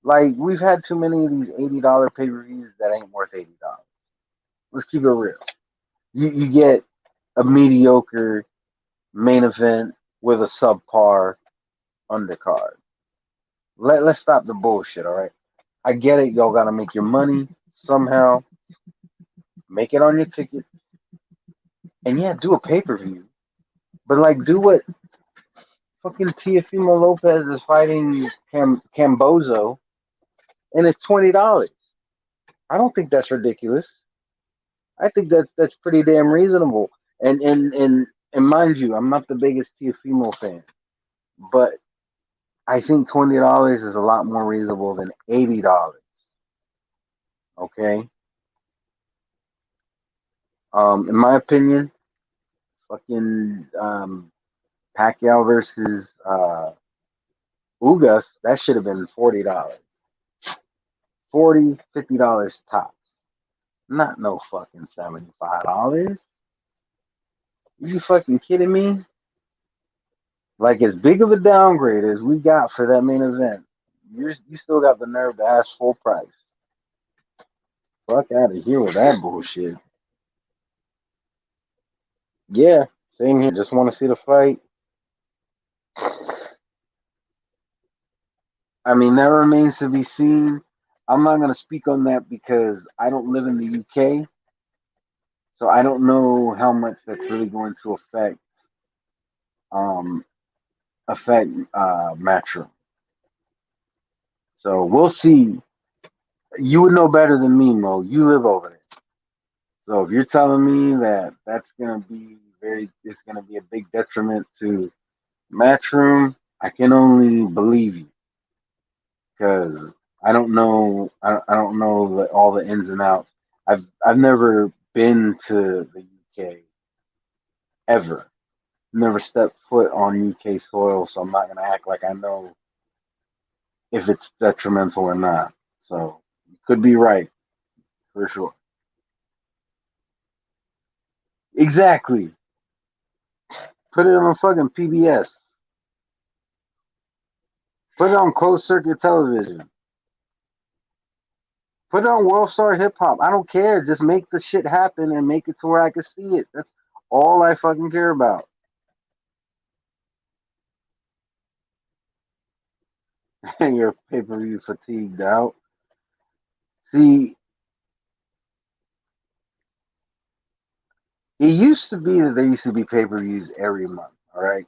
[SPEAKER 1] Like, we've had too many of these $80 pay-per-views that ain't worth $80. Let's keep it real. You get a mediocre main event with a subpar undercard. Let's stop the bullshit, all right? I get it. Y'all got to make your money somehow. Make it on your ticket. And yeah, do a pay-per-view. But, like, do what fucking Teofimo Lopez is fighting Cambozo, and it's $20. I don't think that's ridiculous. I think that's pretty damn reasonable. And mind you, I'm not the biggest Teofimo fan, but I think $20 is a lot more reasonable than $80. Okay. In my opinion, fucking Pacquiao versus Ugas, that should have been $40. $50 tops. Not no fucking $75. You fucking kidding me? Like, as big of a downgrade as we got for that main event, you still got the nerve to ask full price. Fuck out of here with that bullshit. Yeah, same here. Just want to see the fight. I mean, that remains to be seen. I'm not going to speak on that because I don't live in the UK. So I don't know how much that's really going to um, affect Matchroom. So we'll see. You would know better than me, Mo. You live over there. So if you're telling me that that's going to be it's going to be a big detriment to Matchroom, I can only believe you because I don't know. I don't know all the ins and outs. I've never been to the UK ever. Never stepped foot on UK soil, so I'm not going to act like I know if it's detrimental or not. So you could be right for sure. Exactly. Put it on fucking PBS. Put it on closed circuit television. Put it on World Star Hip Hop. I don't care. Just make the shit happen and make it to where I can see it. That's all I fucking care about. And you're pay per view fatigued out. See, it used to be that there used to be pay per views every month, all right?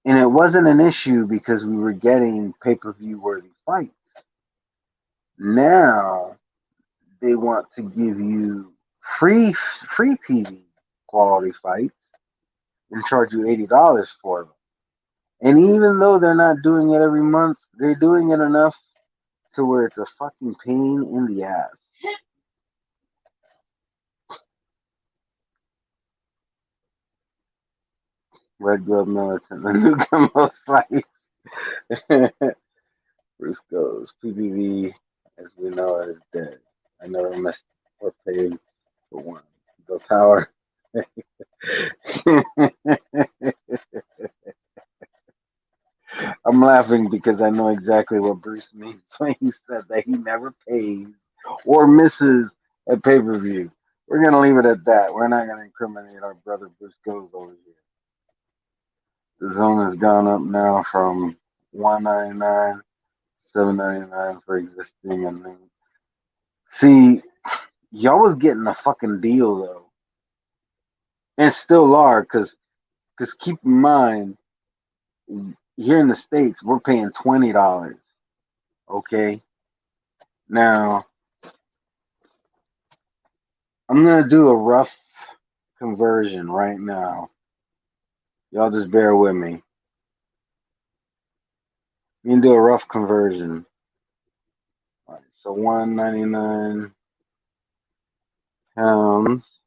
[SPEAKER 1] And it wasn't an issue because we were getting pay per view worthy fights. Now they want to give you free TV quality fights and charge you $80 for them. And even though they're not doing it every month, they're doing it enough to where it's a fucking pain in the ass. Red Glove Militant, the new Gumbo Slice. Bruce goes, PPV, as we know it, is dead. I never missed or paid for one. The power. I'm laughing because I know exactly what Bruce means when he said that he never pays or misses a pay per view. We're gonna leave it at that. We're not gonna incriminate our brother Bruce Goes over here. The zone has gone up now from 199, 799 for existing, and then see, y'all was getting a fucking deal though, and still are, cause keep in mind, here in the states we're paying $20. Okay, now I'm gonna do a rough conversion right now. Y'all just bear with me. You can do a rough conversion. All right, so 199 pounds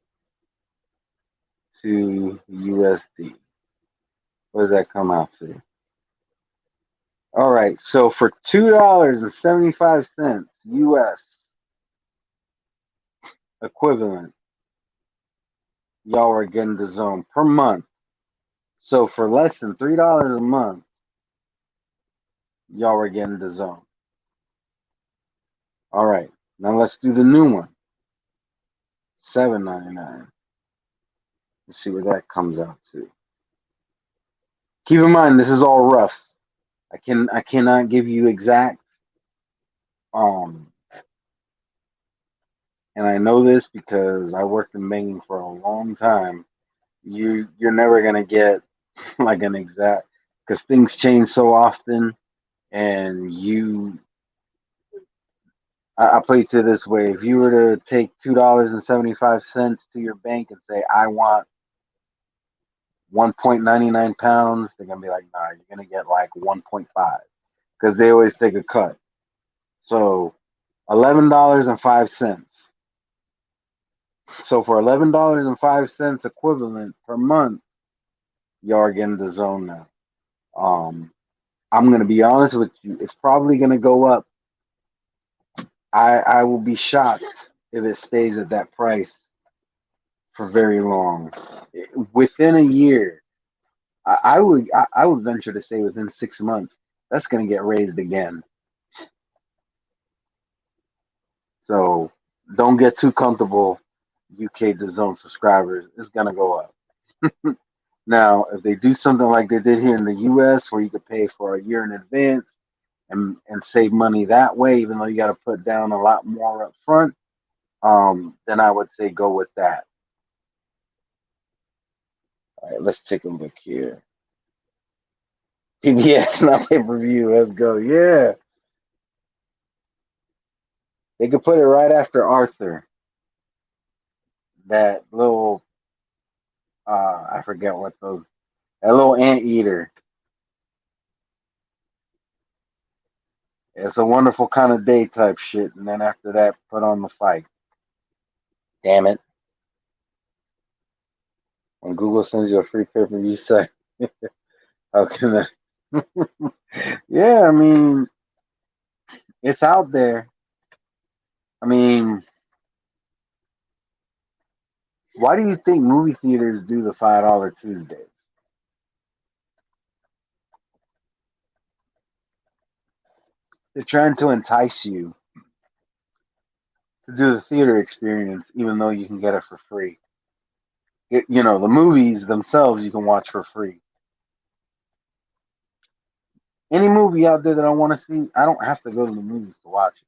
[SPEAKER 1] to USD. What does that come out to? All right, so for $2.75 US equivalent, y'all were getting the zone per month. So for less than $3 a month, y'all were getting the zone. All right, now let's do the new one. $7.99. Let's see where that comes out to. Keep in mind, this is all rough. I cannot give you exact. Um, and I know this because I worked in banking for a long time. You're never gonna get like an exact, because things change so often, and I play it to this way: if you were to take $2.75 to your bank and say I want 1.99 pounds, they're gonna be like, nah, you're gonna get like 1.5 because they always take a cut. So $11.05. So for $11.05 equivalent per month, you are getting the zone now. Um, I'm gonna be honest with you, it's probably gonna go up. I will be shocked if it stays at that price for very long. Within a year, I would venture to say within 6 months, that's gonna get raised again. So don't get too comfortable, UK DAZN subscribers. It's gonna go up. Now, if they do something like they did here in the US, where you could pay for a year in advance and save money that way, even though you got to put down a lot more up front, then I would say go with that. All right, let's take a look here. PBS, not pay per view. Let's go. Yeah, they could put it right after Arthur. That little, I forget what those, that little anteater. It's a wonderful kind of day type shit, and then after that, put on the fight. Damn it! When Google sends you a free pay per view site, how can I? Yeah, I mean, it's out there. I mean, why do you think movie theaters do the $5 Tuesdays? They're trying to entice you to do the theater experience, even though you can get it for free. The movies themselves you can watch for free. Any movie out there that I want to see, I don't have to go to the movies to watch it.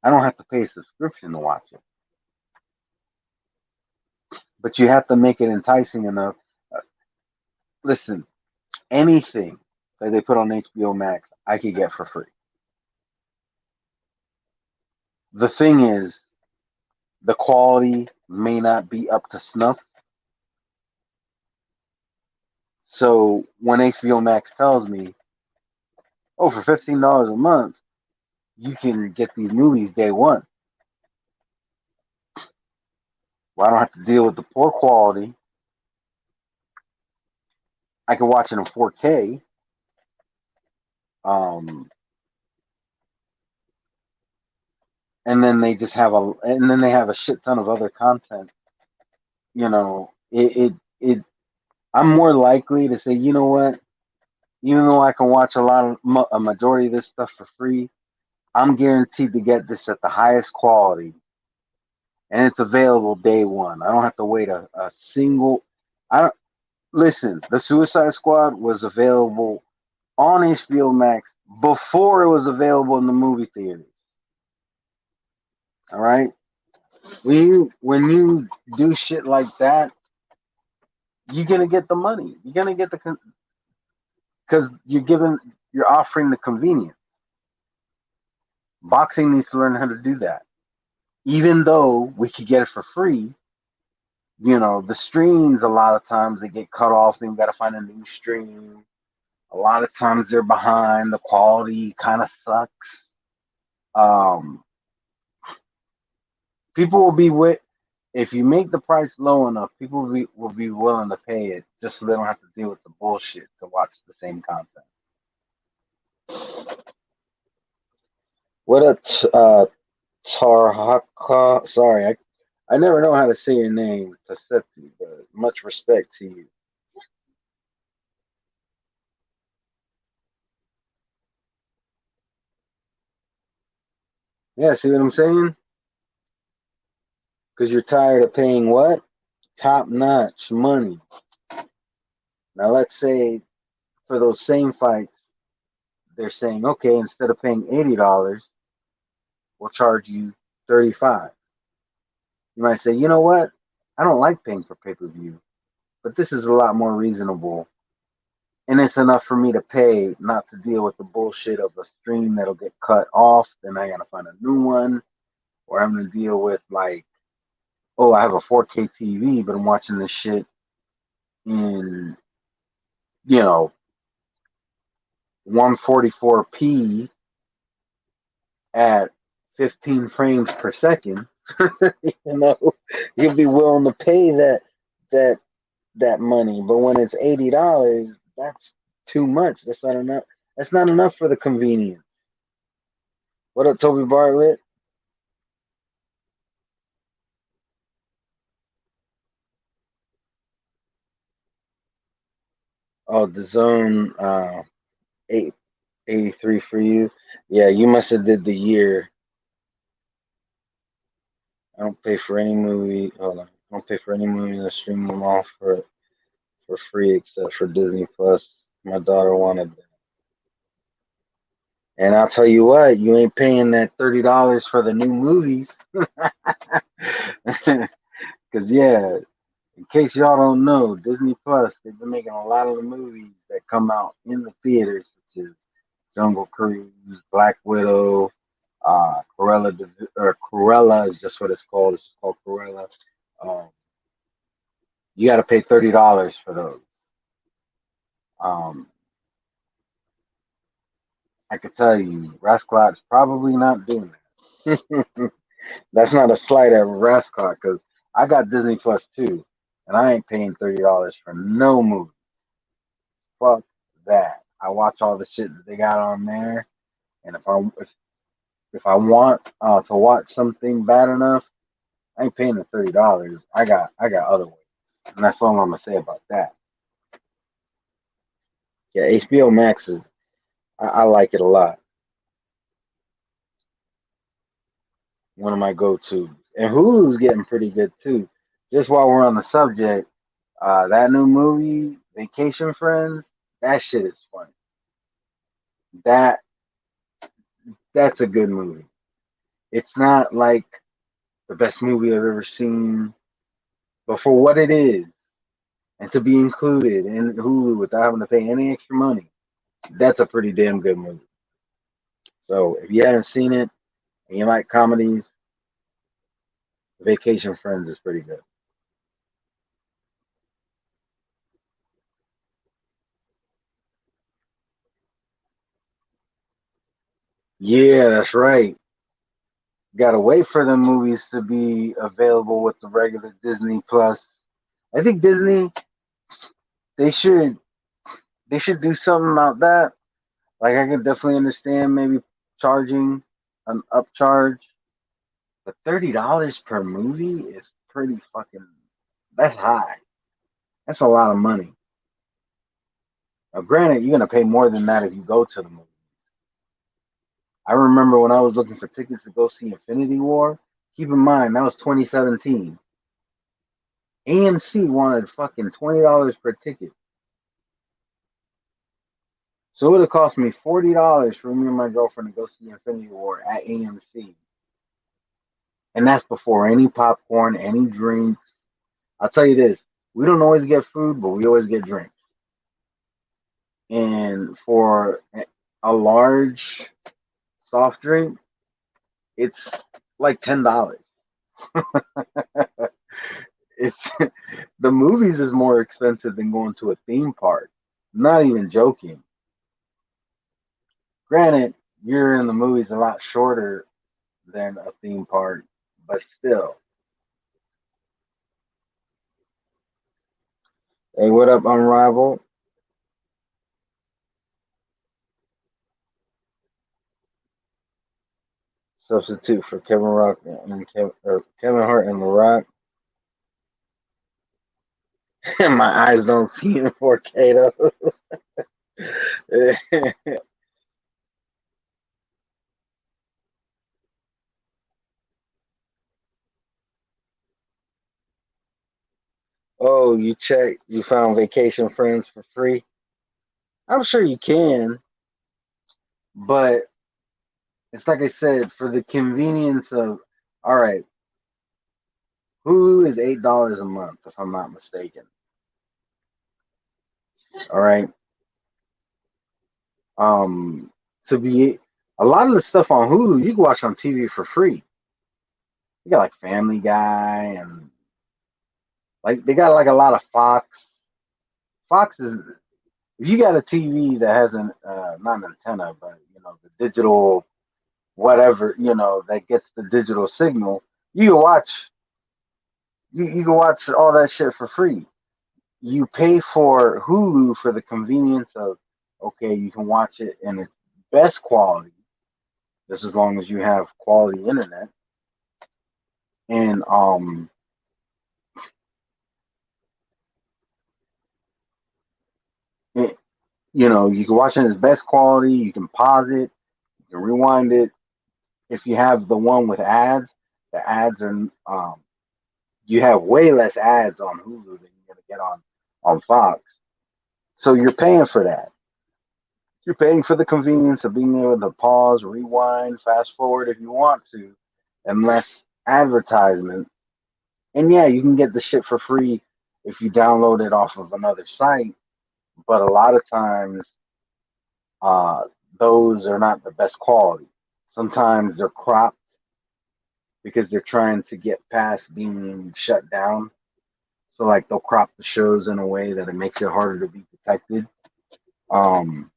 [SPEAKER 1] I don't have to pay a subscription to watch it. But you have to make it enticing enough. Uh, Listen, anything that they put on HBO Max, I could get for free. The thing is, the quality may not be up to snuff. So when HBO Max tells me, oh, for $15 a month, you can get these movies day one. Well, I don't have to deal with the poor quality. I can watch it in 4K. Um, and then they have a shit ton of other content. You know, it I'm more likely to say, you know what? Even though I can watch a majority of this stuff for free, I'm guaranteed to get this at the highest quality, and it's available day one. I don't have to wait a single. I don't listen. The Suicide Squad was available on HBO Max before it was available in the movie theaters. All right, when you do shit like that, you're gonna get the money. You're gonna get the because you're offering the convenience. Boxing needs to learn how to do that. Even though we could get it for free, the streams a lot of times they get cut off and you got to find a new stream. A lot of times they're behind. The quality kind of sucks. Um, People will be with if you make the price low enough, people will be willing to pay it just so they don't have to deal with the bullshit to watch the same content. What a Tarhaka. Sorry, I never know how to say your name, Tasetti, but much respect to you. Yeah, see what I'm saying? Because you're tired of paying what? Top notch money. Now, let's say for those same fights, they're saying, okay, instead of paying $80, we'll charge you 35. You might say, you know what? I don't like paying for pay per view, but this is a lot more reasonable. And it's enough for me to pay not to deal with the bullshit of a stream that'll get cut off. Then I gotta find a new one, or I'm gonna deal with like, oh, I have a 4K TV, but I'm watching this shit in, you know, 144p at 15 frames per second. you know, you'll be willing to pay that that money. But when it's $80, that's too much. That's not enough. That's not enough for the convenience. What up, Toby Bartlett? Oh, the zone 883 for you. Yeah, you must have did the year. I don't pay for any movie. Hold on. I don't pay for any movie that stream them off for free except for Disney Plus. My daughter wanted that. And I'll tell you what, you ain't paying that $30 for the new movies. Cause yeah, in case y'all don't know, Disney Plus, they've been making a lot of the movies that come out in the theaters, such as Jungle Cruise, Black Widow, Cruella is just what it's called. It's called Cruella. Um, you got to pay $30 for those. Um, I could tell you, Rascal's probably not doing that. That's not a slight at Rascal because I got Disney Plus too, and I ain't paying $30 for no movie. Fuck that. I watch all the shit that they got on there, and if I want to watch something bad enough, I ain't paying the $30. I got other ways, and that's all I'm gonna say about that. Yeah, HBO Max is I like it a lot. One of my go-tos, and Hulu's getting pretty good too. Just while we're on the subject, that new movie, Vacation Friends, that shit is funny. That that's a good movie. It's not like the best movie I've ever seen, but for what it is, and to be included in Hulu without having to pay any extra money, that's a pretty damn good movie. So if you haven't seen it and you like comedies, Vacation Friends is pretty good. Yeah, that's right. Gotta wait for the movies to be available with the regular Disney Plus. I think Disney they should they should do something about that. Like I can definitely understand maybe charging an upcharge, but $30 per movie is pretty fucking that's high. That's a lot of money. Now granted, you're gonna pay more than that if you go to the movie. I remember when I was looking for tickets to go see Infinity War. Keep in mind that was 2017. AMC wanted fucking $20 per ticket. So it would have cost me $40 for me and my girlfriend to go see Infinity War at AMC. And that's before any popcorn, any drinks. I'll tell you this, we don't always get food, but we always get drinks. And for a large soft drink, it's like $10. It's the movies is more expensive than going to a theme park. I'm not even joking. Granted, you're in the movies a lot shorter than a theme park, but still. Hey, what up, Unrivaled? substitute for Kevin Rock and Kevin Hart and The Rock. My eyes don't see in 4K though. Oh, you found Vacation Friends for free? I'm sure you can, but it's like I said, for the convenience of, all right, Hulu is $8 a month, if I'm not mistaken. All right. Um, to be a lot of the stuff on Hulu you can watch on TV for free. You got like Family Guy and like they got like a lot of Fox. Fox is if you got a TV that has an not an antenna, but the digital whatever that gets the digital signal, you can watch you can watch all that shit for free. You pay for Hulu for the convenience of okay, you can watch it in its best quality, just as long as you have quality internet. And it, you can watch it in its best quality. You can pause it, you can rewind it. If you have the one with ads, the ads are you have way less ads on Hulu than you're gonna get on Fox. So you're paying for that. You're paying for the convenience of being able to pause, rewind, fast forward if you want to, and less advertisement. And yeah, you can get the shit for free if you download it off of another site. But a lot of times, uh, those are not the best quality. Sometimes they're cropped because they're trying to get past being shut down. So like they'll crop the shows in a way that it makes it harder to be detected. Um,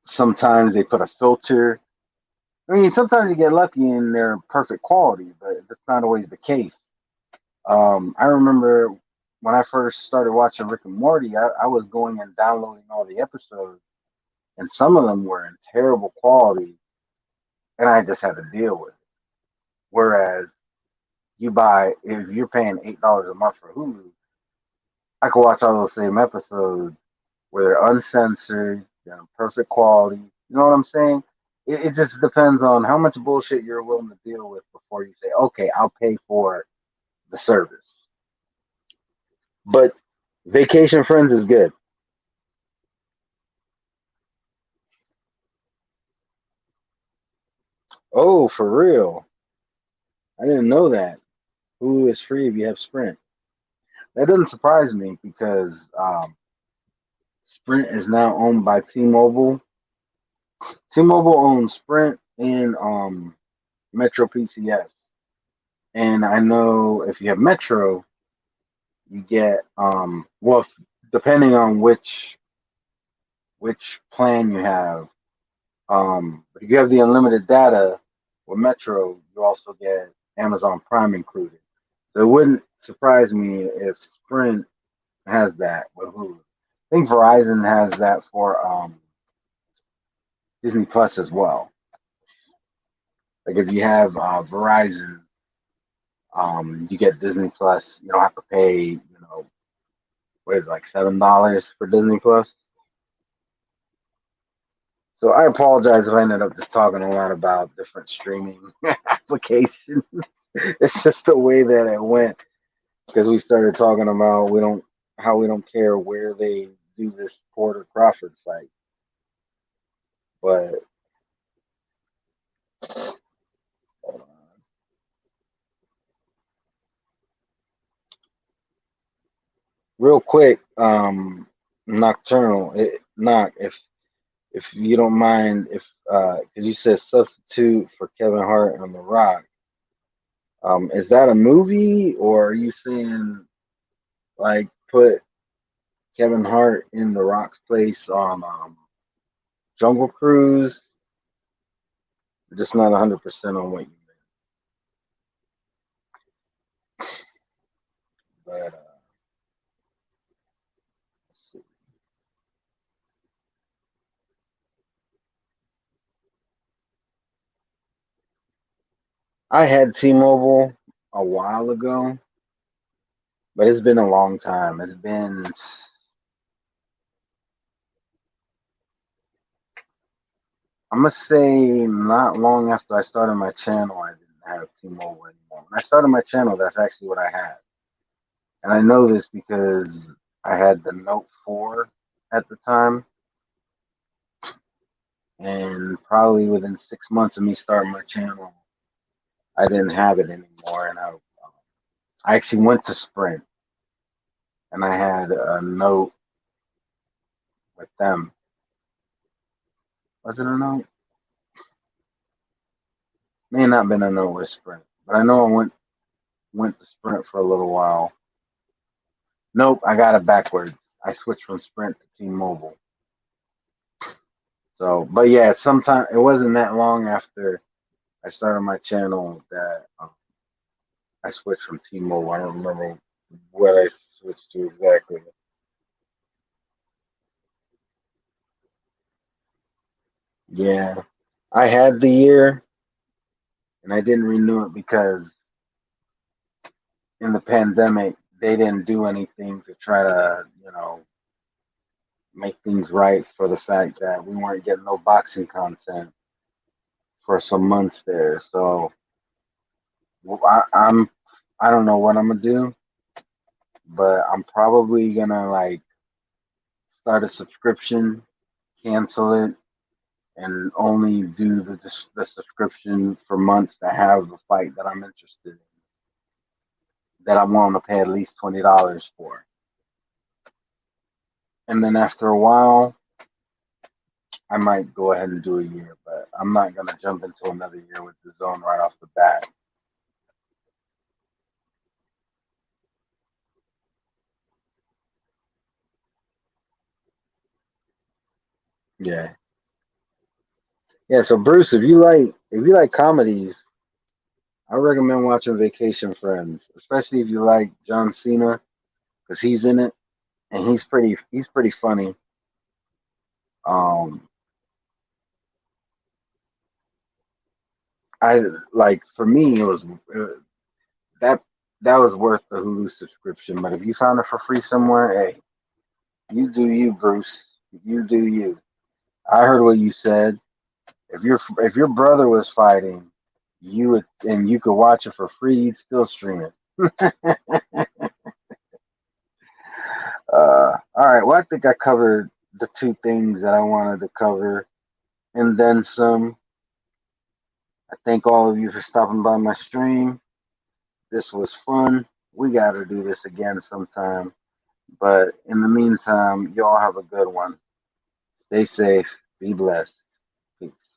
[SPEAKER 1] Sometimes they put a filter. I mean, sometimes you get lucky and they're perfect quality, but that's not always the case. I remember when I first started watching Rick and Morty, I was going and downloading all the episodes, and some of them were in terrible quality, and I just had to deal with it. Whereas if you're paying $8 a month for Hulu, I could watch all those same episodes where they're uncensored, they're in perfect quality. You know what I'm saying? It just depends on how much bullshit you're willing to deal with before you say, okay, I'll pay for the service. But Vacation Friends is good. Oh, for real? I didn't know that. Hulu is free if you have Sprint. That doesn't surprise me because Sprint is now owned by T-Mobile. T-Mobile owns Sprint and Metro PCS. And I know if you have Metro, you get depending on which plan you have. But if you have the unlimited data with Metro, you also get Amazon Prime included. So it wouldn't surprise me if Sprint has that with Hulu. I think Verizon has that for Disney Plus as well. Like if you have Verizon, you get Disney Plus. You don't have to pay, what is it, like $7 for Disney Plus. So I apologize if I ended up just talking a lot about different streaming applications. It's just the way that it went because we started talking about we don't care where they do this Porter Crawford fight. But real quick, Nocturnal, knock if you don't mind if because you said substitute for Kevin Hart on The Rock. Is that a movie or are you saying like put Kevin Hart in The Rock's place on Jungle Cruise? Just not 100% on what you meant. But I had T-Mobile a while ago, but it's been a long time. It's been, I'm gonna say, not long after I started my channel, I didn't have T-Mobile anymore. When I started my channel, that's actually what I had. And I know this because I had the Note 4 at the time, and probably within 6 months of me starting my channel, I didn't have it anymore. And I actually went to Sprint, and I had a Note with them. Was it a Note? May not have been a Note with Sprint, but I know I went to Sprint for a little while. Nope, I got it backwards. I switched from Sprint to T-Mobile. So, but yeah, sometime it wasn't that long after I started my channel that I switched from T-Mobile. I don't remember what I switched to exactly. Yeah, I had the year and I didn't renew it because in the pandemic they didn't do anything to try to, make things right for the fact that we weren't getting no boxing content for some months there. So I don't know what I'm gonna do, but I'm probably gonna like start a subscription, cancel it, and only do the subscription for months that have the fight that I'm interested in, that I'm willing to pay at least $20 for. And then after a while, I might go ahead and do a year, but I'm not gonna jump into another year with the zone right off the bat. Yeah. Yeah, so Bruce, if you like comedies, I recommend watching Vacation Friends, especially if you like John Cena, because he's in it and he's pretty funny. Um, I like for me it was that that was worth the Hulu subscription. But if you found it for free somewhere, hey, you do you, Bruce. You do you. I heard what you said. If your brother was fighting, you would and you could watch it for free, you'd still stream it. All right. Well, I think I covered the two things that I wanted to cover, and then some. I thank all of you for stopping by my stream. This was fun. We got to do this again sometime. But in the meantime, y'all have a good one. Stay safe. Be blessed. Peace.